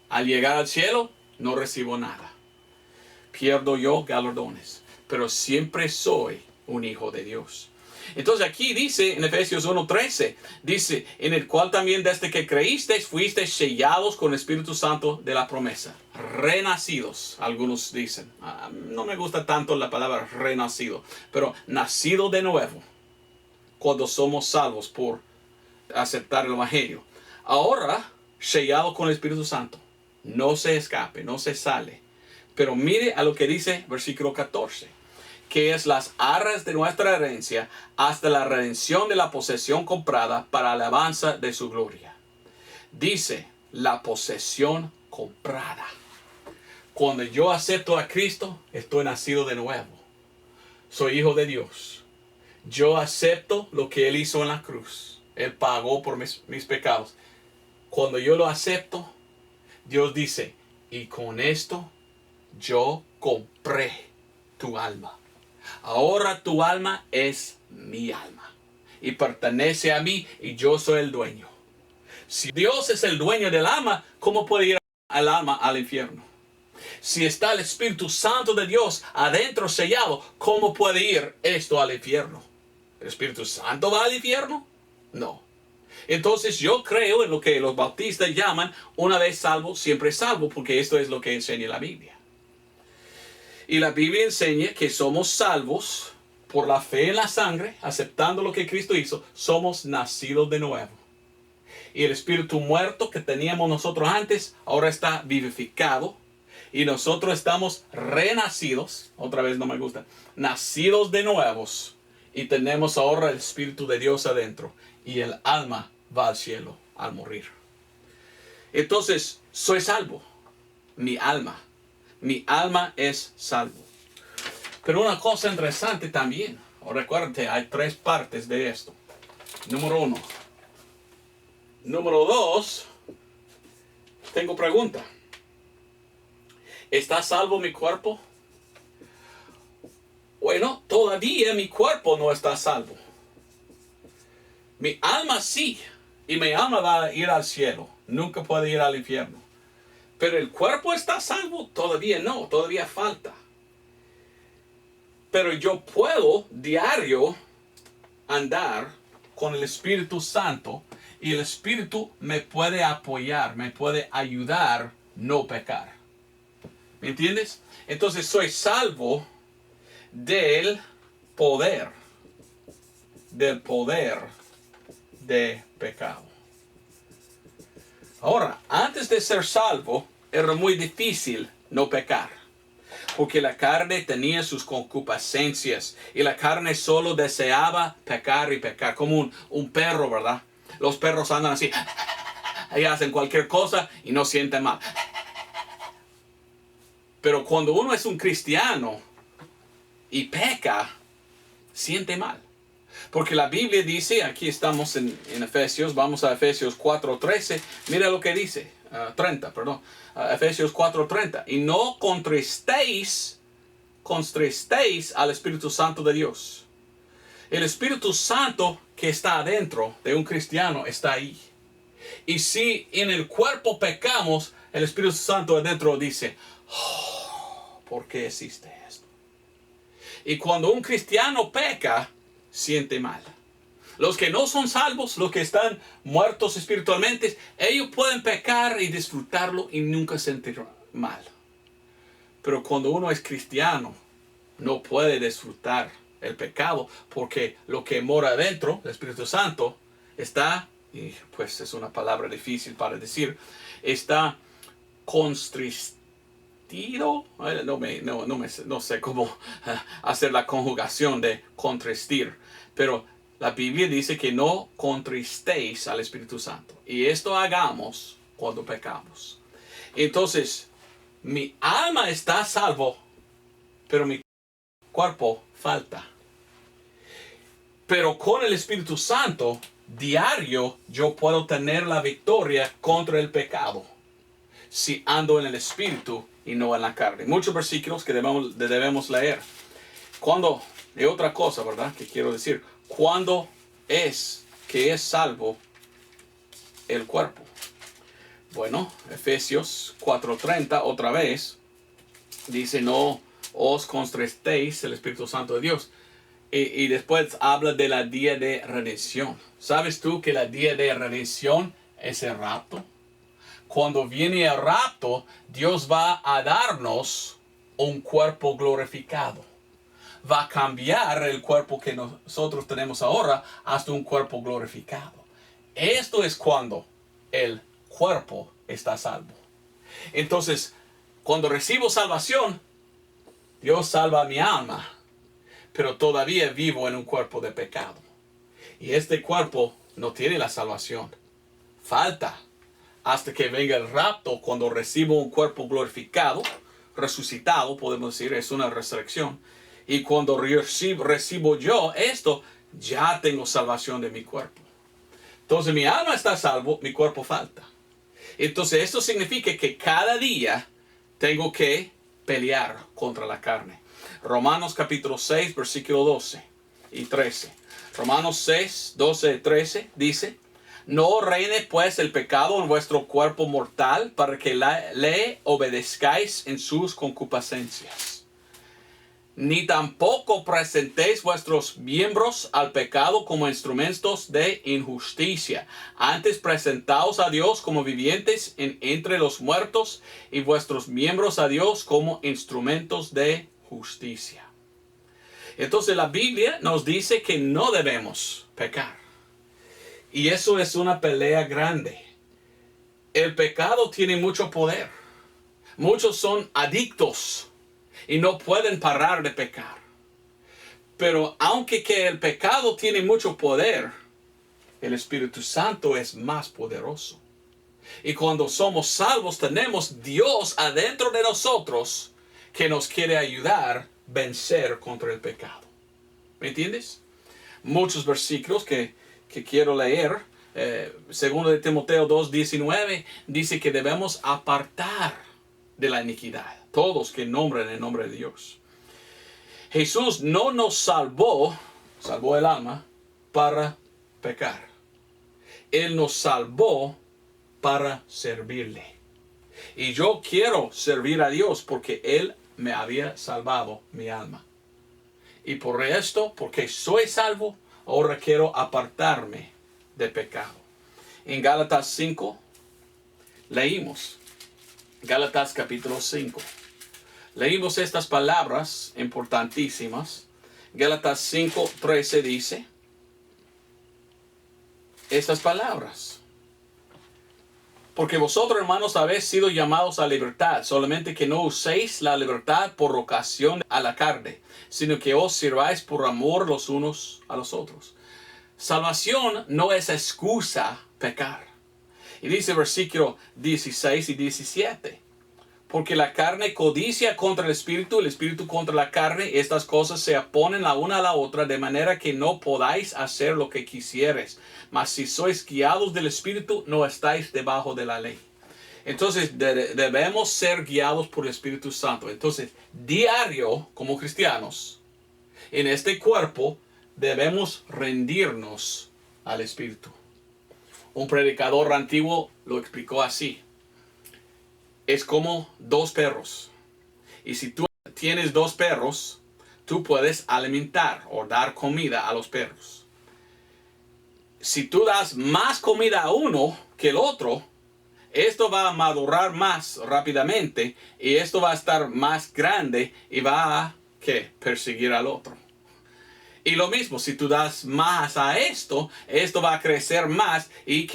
al llegar al cielo, no recibo nada. Pierdo yo galardones. Pero siempre soy un hijo de Dios. Entonces aquí dice, en Efesios 1:13, dice, en el cual también desde que creísteis, fuisteis sellados con el Espíritu Santo de la promesa. Renacidos, algunos dicen. No me gusta tanto la palabra renacido, pero nacido de nuevo, cuando somos salvos por aceptar el Evangelio. Ahora, sellado con el Espíritu Santo. No se escape, no se sale. Pero mire a lo que dice versículo 14. Que es las arras de nuestra herencia hasta la redención de la posesión comprada para alabanza de su gloria. Dice, la posesión comprada. Cuando yo acepto a Cristo, estoy nacido de nuevo. Soy hijo de Dios. Yo acepto lo que Él hizo en la cruz. Él pagó por mis pecados. Cuando yo lo acepto, Dios dice, y con esto yo compré tu alma. Ahora tu alma es mi alma y pertenece a mí y yo soy el dueño. Si Dios es el dueño del alma, ¿cómo puede ir al alma al infierno? Si está el Espíritu Santo de Dios adentro sellado, ¿cómo puede ir esto al infierno? ¿El Espíritu Santo va al infierno? No. Entonces yo creo en lo que los bautistas llaman una vez salvo, siempre salvo, porque esto es lo que enseña la Biblia. Y la Biblia enseña que somos salvos por la fe en la sangre, aceptando lo que Cristo hizo, somos nacidos de nuevo. Y el espíritu muerto que teníamos nosotros antes, ahora está vivificado. Y nosotros estamos renacidos, otra vez no me gusta, nacidos de nuevos. Y tenemos ahora el Espíritu de Dios adentro. Y el alma va al cielo al morir. Entonces, soy salvo. Mi alma es salvo. Pero una cosa interesante también. Recuérdate, hay 3 partes de esto. Número 1. Número 2. Tengo pregunta. ¿Está salvo mi cuerpo? Bueno, todavía mi cuerpo no está salvo. Mi alma sí. Y mi alma va a ir al cielo. Nunca puede ir al infierno. Pero el cuerpo está salvo, todavía no, todavía falta. Pero yo puedo diario andar con el Espíritu Santo y el Espíritu me puede apoyar, me puede ayudar a no pecar. ¿Me entiendes? Entonces soy salvo del poder de pecado. Ahora, antes de ser salvo, era muy difícil no pecar, porque la carne tenía sus concupiscencias y la carne solo deseaba pecar y pecar, como un perro, ¿verdad? Los perros andan así, y hacen cualquier cosa y no sienten mal. Pero cuando uno es un cristiano y peca, siente mal. Porque la Biblia dice, aquí estamos en Efesios, vamos a Efesios 4:13, mira lo que dice, 30, perdón, Efesios 4:30, y no contristéis al Espíritu Santo de Dios. El Espíritu Santo que está adentro de un cristiano está ahí. Y si en el cuerpo pecamos, el Espíritu Santo adentro dice, oh, ¿por qué existe esto? Y cuando un cristiano peca, siente mal. Los que no son salvos, los que están muertos espiritualmente, ellos pueden pecar y disfrutarlo y nunca sentir mal. Pero cuando uno es cristiano, no puede disfrutar el pecado porque lo que mora adentro, el Espíritu Santo, está, y pues es una palabra difícil para decir, está constristido. No sé cómo hacer la conjugación de contristir, pero la Biblia dice que no contristéis al Espíritu Santo. Y esto hagamos cuando pecamos. Entonces, mi alma está a salvo, pero mi cuerpo falta. Pero con el Espíritu Santo, diario, yo puedo tener la victoria contra el pecado. Si ando en el Espíritu y no en la carne. Muchos versículos que debemos leer. Cuando, y otra cosa, ¿verdad? Que quiero decir, ¿cuándo es que es salvo el cuerpo? Bueno, Efesios 4:30, otra vez, dice, no os contristéis el Espíritu Santo de Dios. Y después habla de la día de redención. ¿Sabes tú que la día de redención es el rapto? Cuando viene el rapto, Dios va a darnos un cuerpo glorificado. Va a cambiar el cuerpo que nosotros tenemos ahora hasta un cuerpo glorificado. Esto es cuando el cuerpo está salvo. Entonces, cuando recibo salvación, Dios salva mi alma, pero todavía vivo en un cuerpo de pecado. Y este cuerpo no tiene la salvación. Falta hasta que venga el rapto, cuando recibo un cuerpo glorificado, resucitado, podemos decir, es una resurrección. Y cuando recibo yo esto, ya tengo salvación de mi cuerpo. Entonces mi alma está salvo, mi cuerpo falta. Entonces esto significa que cada día tengo que pelear contra la carne. Romanos capítulo 6, versículo 12 y 13. Romanos 6, 12 y 13 dice, no reine pues el pecado en vuestro cuerpo mortal para que le obedezcáis en sus concupiscencias. Ni tampoco presentéis vuestros miembros al pecado como instrumentos de injusticia. Antes presentaos a Dios como vivientes entre los muertos y vuestros miembros a Dios como instrumentos de justicia. Entonces la Biblia nos dice que no debemos pecar. Y eso es una pelea grande. El pecado tiene mucho poder. Muchos son adictos y no pueden parar de pecar. Pero aunque que el pecado tiene mucho poder, el Espíritu Santo es más poderoso. Y cuando somos salvos, tenemos Dios adentro de nosotros que nos quiere ayudar a vencer contra el pecado. ¿Me entiendes? Muchos versículos que quiero leer. Segundo de Timoteo 2:19 dice que debemos apartar de la iniquidad todos que nombren el nombre de Dios. Jesús no nos salvó el alma para pecar. Él nos salvó para servirle. Y yo quiero servir a Dios porque Él me había salvado mi alma. Y por esto, porque soy salvo, ahora quiero apartarme de pecado. En Gálatas 5 leímos. Gálatas capítulo 5. Leímos estas palabras importantísimas. Gálatas 5:13 dice estas palabras. Porque vosotros, hermanos, habéis sido llamados a libertad, solamente que no uséis la libertad por ocasión a la carne, sino que os sirváis por amor los unos a los otros. Salvación no es excusa pecar. Y dice versículo 16 y 17. Porque la carne codicia contra el espíritu contra la carne. Estas cosas se oponen la una a la otra, de manera que no podáis hacer lo que quisieres. Mas si sois guiados del espíritu, no estáis debajo de la ley. Entonces debemos ser guiados por el Espíritu Santo. Entonces, diario, como cristianos, en este cuerpo, debemos rendirnos al Espíritu. Un predicador antiguo lo explicó así. Es como dos perros. Y si tú tienes dos perros, tú puedes alimentar o dar comida a los perros. Si tú das más comida a uno que el otro, esto va a madurar más rápidamente y esto va a estar más grande y va a perseguir al otro. Y lo mismo, si tú das más a esto, esto va a crecer más y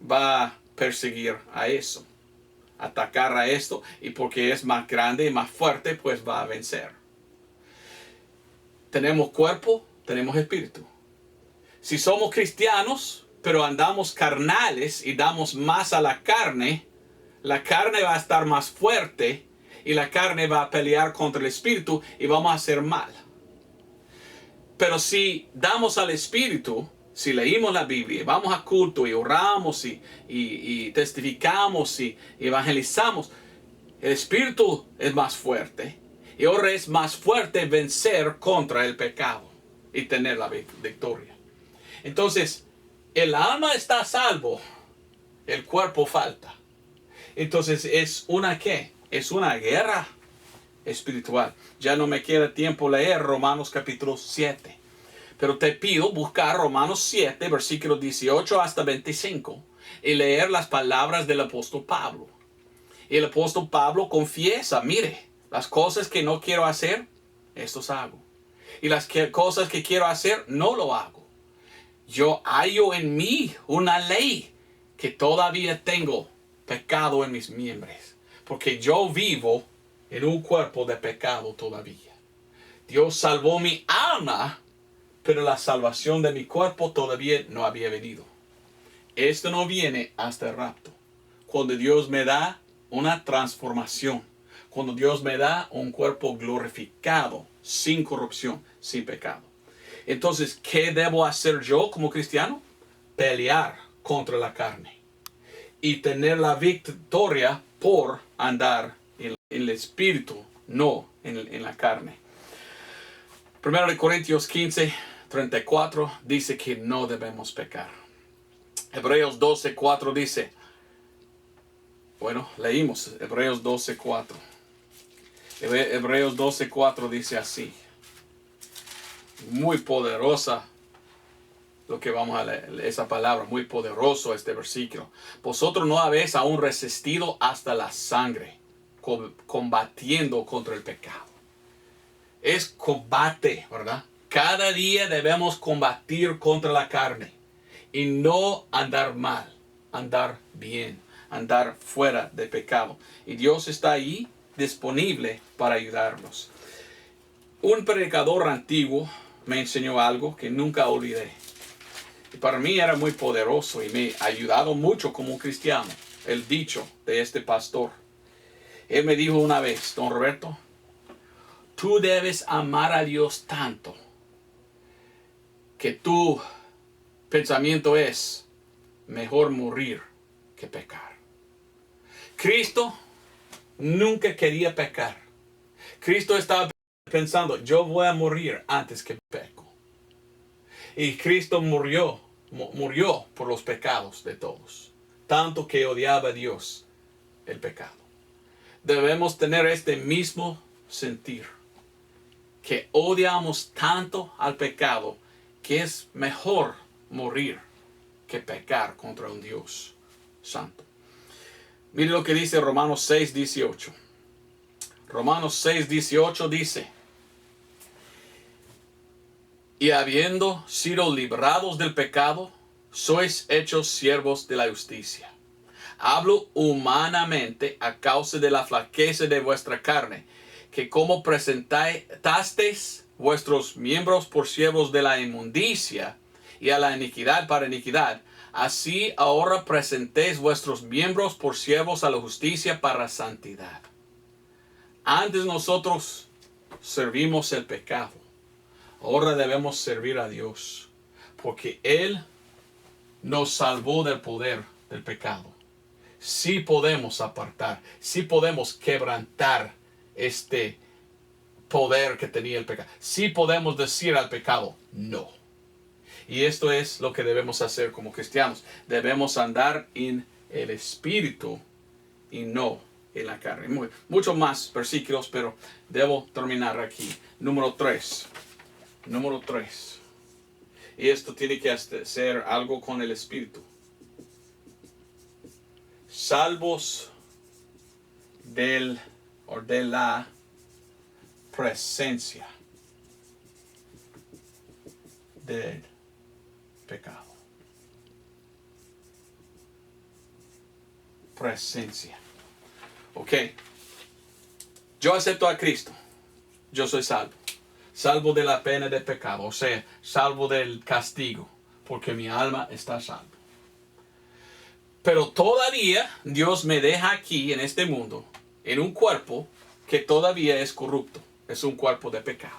va a perseguir a eso. Atacar a esto, y porque es más grande y más fuerte, pues va a vencer. Tenemos cuerpo, tenemos espíritu. Si somos cristianos, pero andamos carnales y damos más a la carne va a estar más fuerte y la carne va a pelear contra el espíritu y vamos a hacer mal. Pero si damos al espíritu, si leímos la Biblia, vamos a culto y oramos y testificamos y evangelizamos, el espíritu es más fuerte. Y ahora es más fuerte vencer contra el pecado y tener la victoria. Entonces, el alma está a salvo, el cuerpo falta. Entonces, es una guerra espiritual. Ya no me queda tiempo leer Romanos capítulo 7. Pero te pido buscar Romanos 7, versículos 18 hasta 25 y leer las palabras del apóstol Pablo. Y el apóstol Pablo confiesa, mire, las cosas que no quiero hacer, estos hago. Y las cosas que quiero hacer, no lo hago. Yo hallo en mí una ley que todavía tengo pecado en mis miembros. Porque yo vivo en un cuerpo de pecado todavía. Dios salvó mi alma, pero la salvación de mi cuerpo todavía no había venido. Esto no viene hasta el rapto. Cuando Dios me da una transformación. Cuando Dios me da un cuerpo glorificado, sin corrupción, sin pecado. Entonces, ¿qué debo hacer yo como cristiano? Pelear contra la carne. Y tener la victoria por andar en el espíritu, no en la carne. 1 Corintios 15:34 dice que no debemos pecar. Hebreos 12:4 dice, leímos Hebreos 12:4. Hebreos 12:4 dice así. Muy poderosa lo que vamos a leer, esa palabra, muy poderoso este versículo. Vosotros no habéis aún resistido hasta la sangre, combatiendo contra el pecado. Es combate, ¿verdad? Cada día debemos combatir contra la carne y no andar mal, andar bien, andar fuera de pecado. Y Dios está ahí disponible para ayudarnos. Un predicador antiguo me enseñó algo que nunca olvidé. Y para mí era muy poderoso y me ha ayudado mucho como cristiano. El dicho de este pastor. Él me dijo una vez, don Roberto, tú debes amar a Dios tanto que tu pensamiento es mejor morir que pecar. Cristo nunca quería pecar. Cristo estaba pensando, yo voy a morir antes que peco. Y Cristo murió por los pecados de todos. Tanto que odiaba a Dios el pecado. Debemos tener este mismo sentir. Que odiamos tanto al pecado que es mejor morir que pecar contra un Dios santo. Mire lo que dice Romanos 6:18. Romanos 6:18 dice: y habiendo sido librados del pecado, sois hechos siervos de la justicia. Hablo humanamente a causa de la flaqueza de vuestra carne, que como presentasteis vuestros miembros por siervos de la inmundicia y a la iniquidad para iniquidad, así ahora presentéis vuestros miembros por siervos a la justicia para santidad. Antes nosotros servimos el pecado. Ahora debemos servir a Dios, porque Él nos salvó del poder del pecado. Sí podemos apartar, sí podemos quebrantar este poder que tenía el pecado. Sí podemos decir al pecado, no. Y esto es lo que debemos hacer como cristianos. Debemos andar en el Espíritu y no en la carne. Muchos más versículos, pero debo terminar aquí. Número 3. Número 3. Y esto tiene que hacer algo con el Espíritu. Salvos de la presencia del pecado. Presencia. Ok. Yo acepto a Cristo. Yo soy salvo. Salvo de la pena del pecado. O sea, salvo del castigo. Porque mi alma está salva. Pero todavía Dios me deja aquí en este mundo, en un cuerpo que todavía es corrupto. Es un cuerpo de pecado.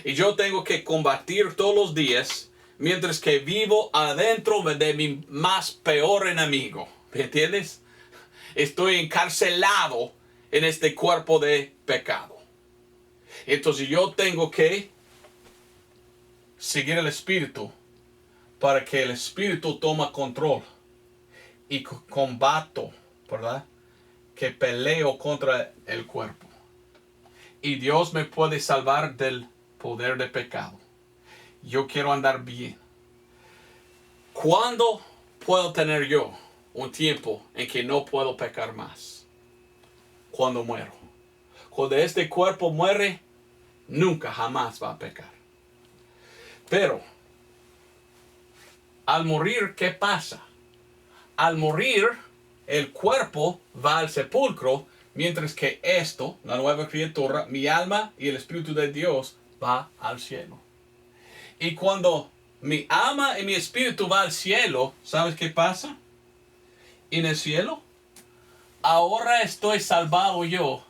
Y yo tengo que combatir todos los días mientras que vivo adentro de mi más peor enemigo. ¿Me entiendes? Estoy encarcelado en este cuerpo de pecado. Entonces yo tengo que seguir el Espíritu para que el Espíritu tome control. Y combato, ¿verdad? Que peleo contra el cuerpo. Y Dios me puede salvar del poder del pecado. Yo quiero andar bien. ¿Cuándo puedo tener yo un tiempo en que no puedo pecar más? Cuando muero. Cuando este cuerpo muere, nunca jamás va a pecar. Pero, al morir, ¿qué pasa? Al morir, el cuerpo va al sepulcro, mientras que esto, la nueva criatura, mi alma y el Espíritu de Dios, va al cielo. Y cuando mi alma y mi espíritu va al cielo, ¿sabes qué pasa? En el cielo, ahora estoy salvado yo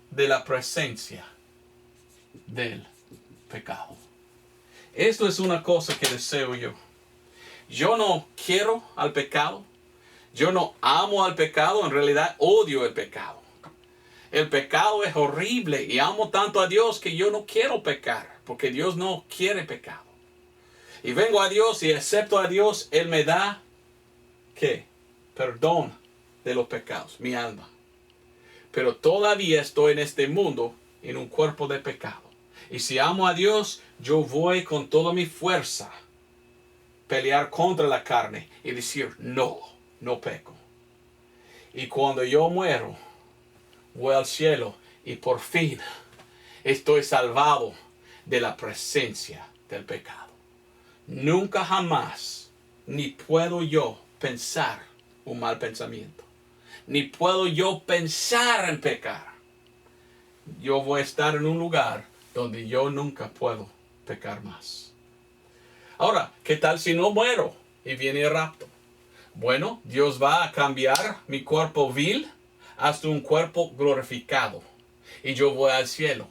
de la presencia del pecado. Esto es una cosa que deseo yo. Yo no quiero al pecado. Yo no amo al pecado, en realidad odio el pecado. El pecado es horrible y amo tanto a Dios que yo no quiero pecar, porque Dios no quiere pecado. Y vengo a Dios y acepto a Dios, Él me da, ¿qué? Perdón de los pecados, mi alma. Pero todavía estoy en este mundo, en un cuerpo de pecado. Y si amo a Dios, yo voy con toda mi fuerza pelear contra la carne y decir, no peco. Y cuando yo muero, voy al cielo y por fin estoy salvado de la presencia del pecado. Nunca jamás, ni puedo yo pensar un mal pensamiento, ni puedo yo pensar en pecar. Yo voy a estar en un lugar donde yo nunca puedo pecar más. Ahora, ¿qué tal si no muero y viene el rapto? Bueno, Dios va a cambiar mi cuerpo vil hasta un cuerpo glorificado. Y yo voy al cielo.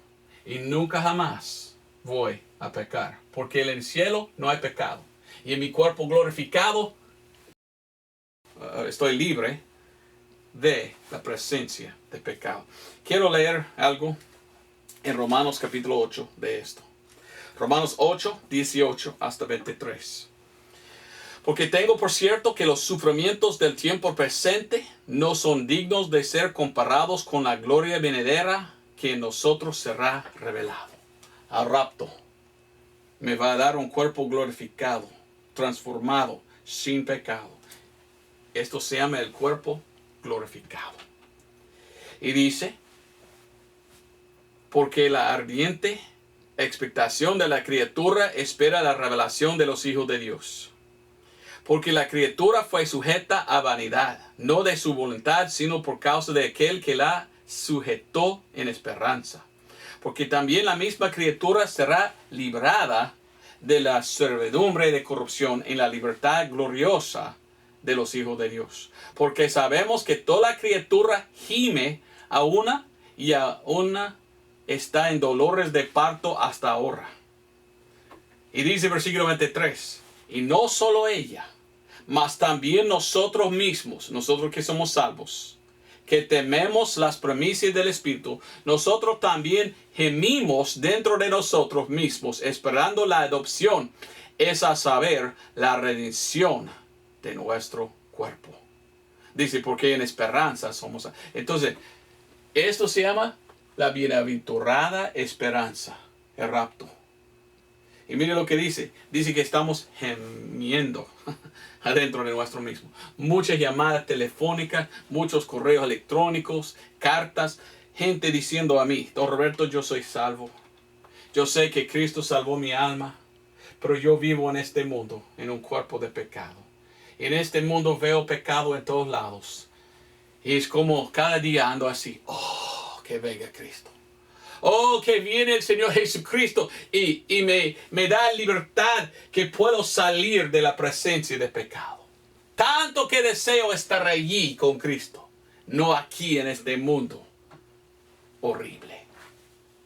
Y nunca jamás voy a pecar. Porque en el cielo no hay pecado. Y en mi cuerpo glorificado estoy libre de la presencia de pecado. Quiero leer algo en Romanos capítulo 8 de esto. Romanos 8, 18 hasta 23. Porque tengo por cierto que los sufrimientos del tiempo presente no son dignos de ser comparados con la gloria venidera que en nosotros será revelado. Al rapto me va a dar un cuerpo glorificado, transformado, sin pecado. Esto se llama el cuerpo glorificado. Y dice, porque la ardiente expectación de la criatura espera la revelación de los hijos de Dios. Porque la criatura fue sujeta a vanidad, no de su voluntad, sino por causa de aquel que la sujetó en esperanza. Porque también la misma criatura será librada de la servidumbre de corrupción en la libertad gloriosa de los hijos de Dios. Porque sabemos que toda la criatura gime a una y a una está en dolores de parto hasta ahora. Y dice versículo 23, y no solo ella, mas también nosotros mismos, nosotros que somos salvos, que tememos las premisas del Espíritu, nosotros también gemimos dentro de nosotros mismos, esperando la adopción, es a saber, la redención de nuestro cuerpo. Dice, porque en esperanza somos. Entonces, esto se llama la bienaventurada esperanza, el rapto. Y mire lo que dice. Dice que estamos gemiendo adentro de nuestro mismo. Muchas llamadas telefónicas, muchos correos electrónicos, cartas, gente diciendo a mí, don Roberto, yo soy salvo. Yo sé que Cristo salvó mi alma, pero yo vivo en este mundo, en un cuerpo de pecado. En este mundo veo pecado en todos lados. Y es como cada día ando así. Oh, que venga Cristo. Oh, que viene el Señor Jesucristo y me da libertad que puedo salir de la presencia del pecado. Tanto que deseo estar allí con Cristo. No aquí en este mundo horrible.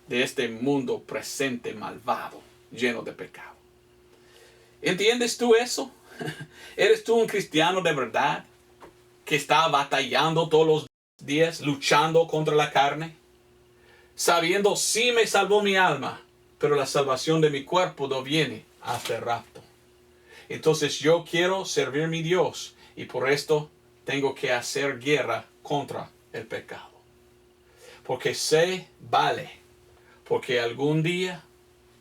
De este mundo presente malvado, lleno de pecado. ¿Entiendes tú eso? ¿Eres tú un cristiano de verdad que está batallando todos los días, luchando contra la carne? Sabiendo, sí me salvó mi alma, pero la salvación de mi cuerpo no viene hasta el rapto. Entonces yo quiero servir a mi Dios y por esto tengo que hacer guerra contra el pecado. Porque sé, vale, porque algún día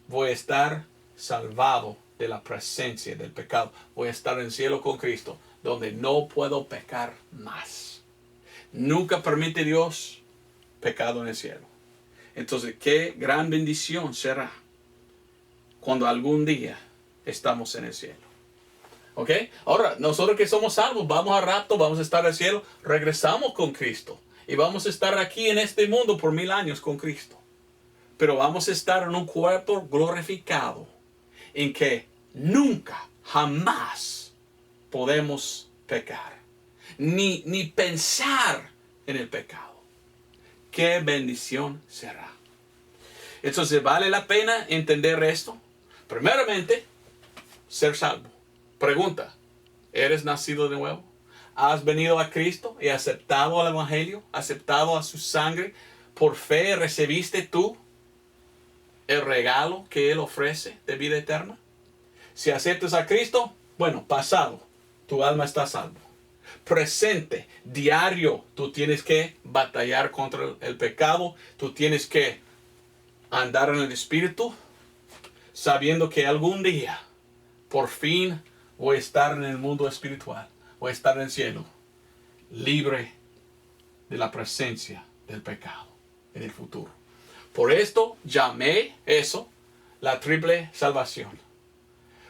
voy a estar salvado de la presencia del pecado. Voy a estar en el cielo con Cristo, donde no puedo pecar más. Nunca permite Dios pecado en el cielo. Entonces, qué gran bendición será cuando algún día estamos en el cielo. ¿Ok? Ahora, nosotros que somos salvos, vamos a rapto, vamos a estar en el cielo, regresamos con Cristo. Y vamos a estar aquí en este mundo por 1000 años con Cristo. Pero vamos a estar en un cuerpo glorificado, en que nunca, jamás podemos pecar. Ni pensar en el pecado. Qué bendición será. Entonces, ¿vale la pena entender esto? Primeramente, ser salvo. Pregunta, ¿eres nacido de nuevo? ¿Has venido a Cristo y aceptado el Evangelio? ¿Aceptado a su sangre? ¿Por fe recibiste tú el regalo que Él ofrece de vida eterna? Si aceptas a Cristo, bueno, pasado, tu alma está salvo. Presente, diario, tú tienes que batallar contra el pecado, tú tienes que andar en el Espíritu, sabiendo que algún día, por fin, voy a estar en el mundo espiritual, voy a estar en el cielo, libre de la presencia del pecado en el futuro. Por esto llamé eso la triple salvación,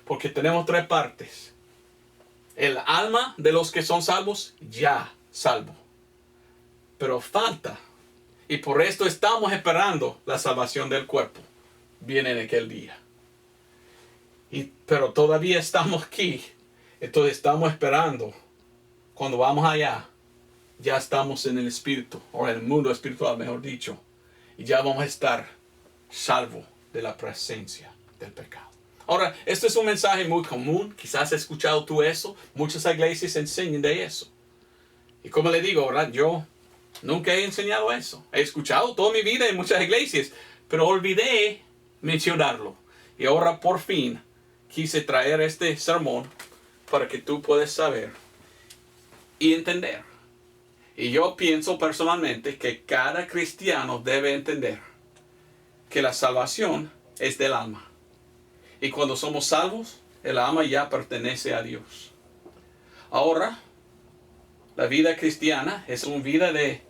porque tenemos 3 partes. El alma de los que son salvos, ya salvo. Pero falta. Y por esto estamos esperando la salvación del cuerpo. Viene en aquel día. Pero todavía estamos aquí. Entonces estamos esperando. Cuando vamos allá, ya estamos en el espíritu. O en el mundo espiritual, mejor dicho. Y ya vamos a estar salvos de la presencia del pecado. Ahora, este es un mensaje muy común. Quizás has escuchado tú eso. Muchas iglesias enseñan de eso. Y como le digo, ¿verdad? Yo nunca he enseñado eso. He escuchado toda mi vida en muchas iglesias, pero olvidé mencionarlo. Y ahora por fin quise traer este sermón para que tú puedas saber y entender. Y yo pienso personalmente que cada cristiano debe entender que la salvación es del alma. Y cuando somos salvos, el alma ya pertenece a Dios. Ahora, la vida cristiana es una vida de,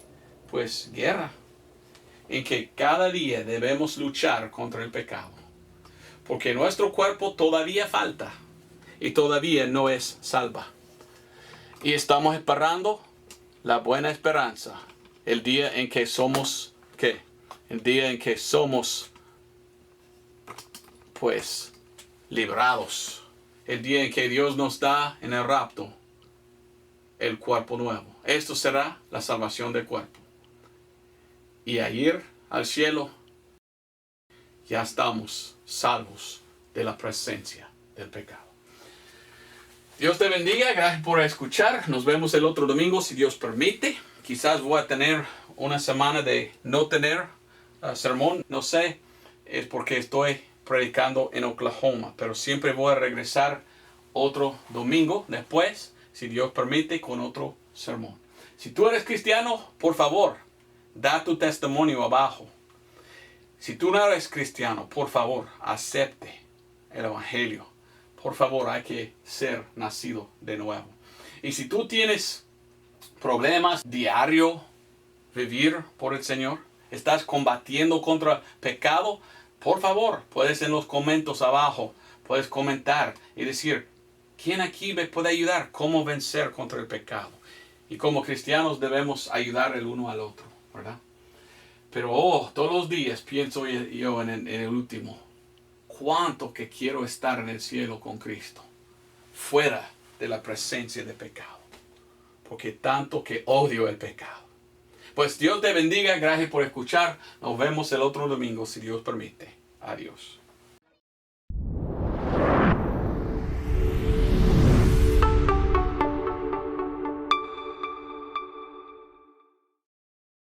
pues, guerra, en que cada día debemos luchar contra el pecado. Porque nuestro cuerpo todavía falta y todavía no es salva. Y estamos esperando la buena esperanza, el día en que somos, ¿qué? El día en que somos, pues, librados. El día en que Dios nos da en el rapto el cuerpo nuevo. Esto será la salvación del cuerpo. Y a ir al cielo, ya estamos salvos de la presencia del pecado. Dios te bendiga, gracias por escuchar. Nos vemos el otro domingo si Dios permite. Quizás voy a tener una semana de no tener sermón, no sé, es porque estoy predicando en Oklahoma, pero siempre voy a regresar otro domingo después, si Dios permite, con otro sermón. Si tú eres cristiano, por favor, da tu testimonio abajo. Si tú no eres cristiano, por favor, acepte el evangelio. Por favor, hay que ser nacido de nuevo. Y si tú tienes problemas diario vivir por el Señor, estás combatiendo contra pecado, por favor, puedes en los comentarios abajo, puedes comentar y decir, ¿quién aquí me puede ayudar? ¿Cómo vencer contra el pecado? Y como cristianos debemos ayudar el uno al otro, ¿verdad? Pero todos los días pienso yo en el último, cuánto que quiero estar en el cielo con Cristo, fuera de la presencia de pecado, porque tanto que odio el pecado. Pues Dios te bendiga, gracias por escuchar, nos vemos el otro domingo si Dios permite. Adiós.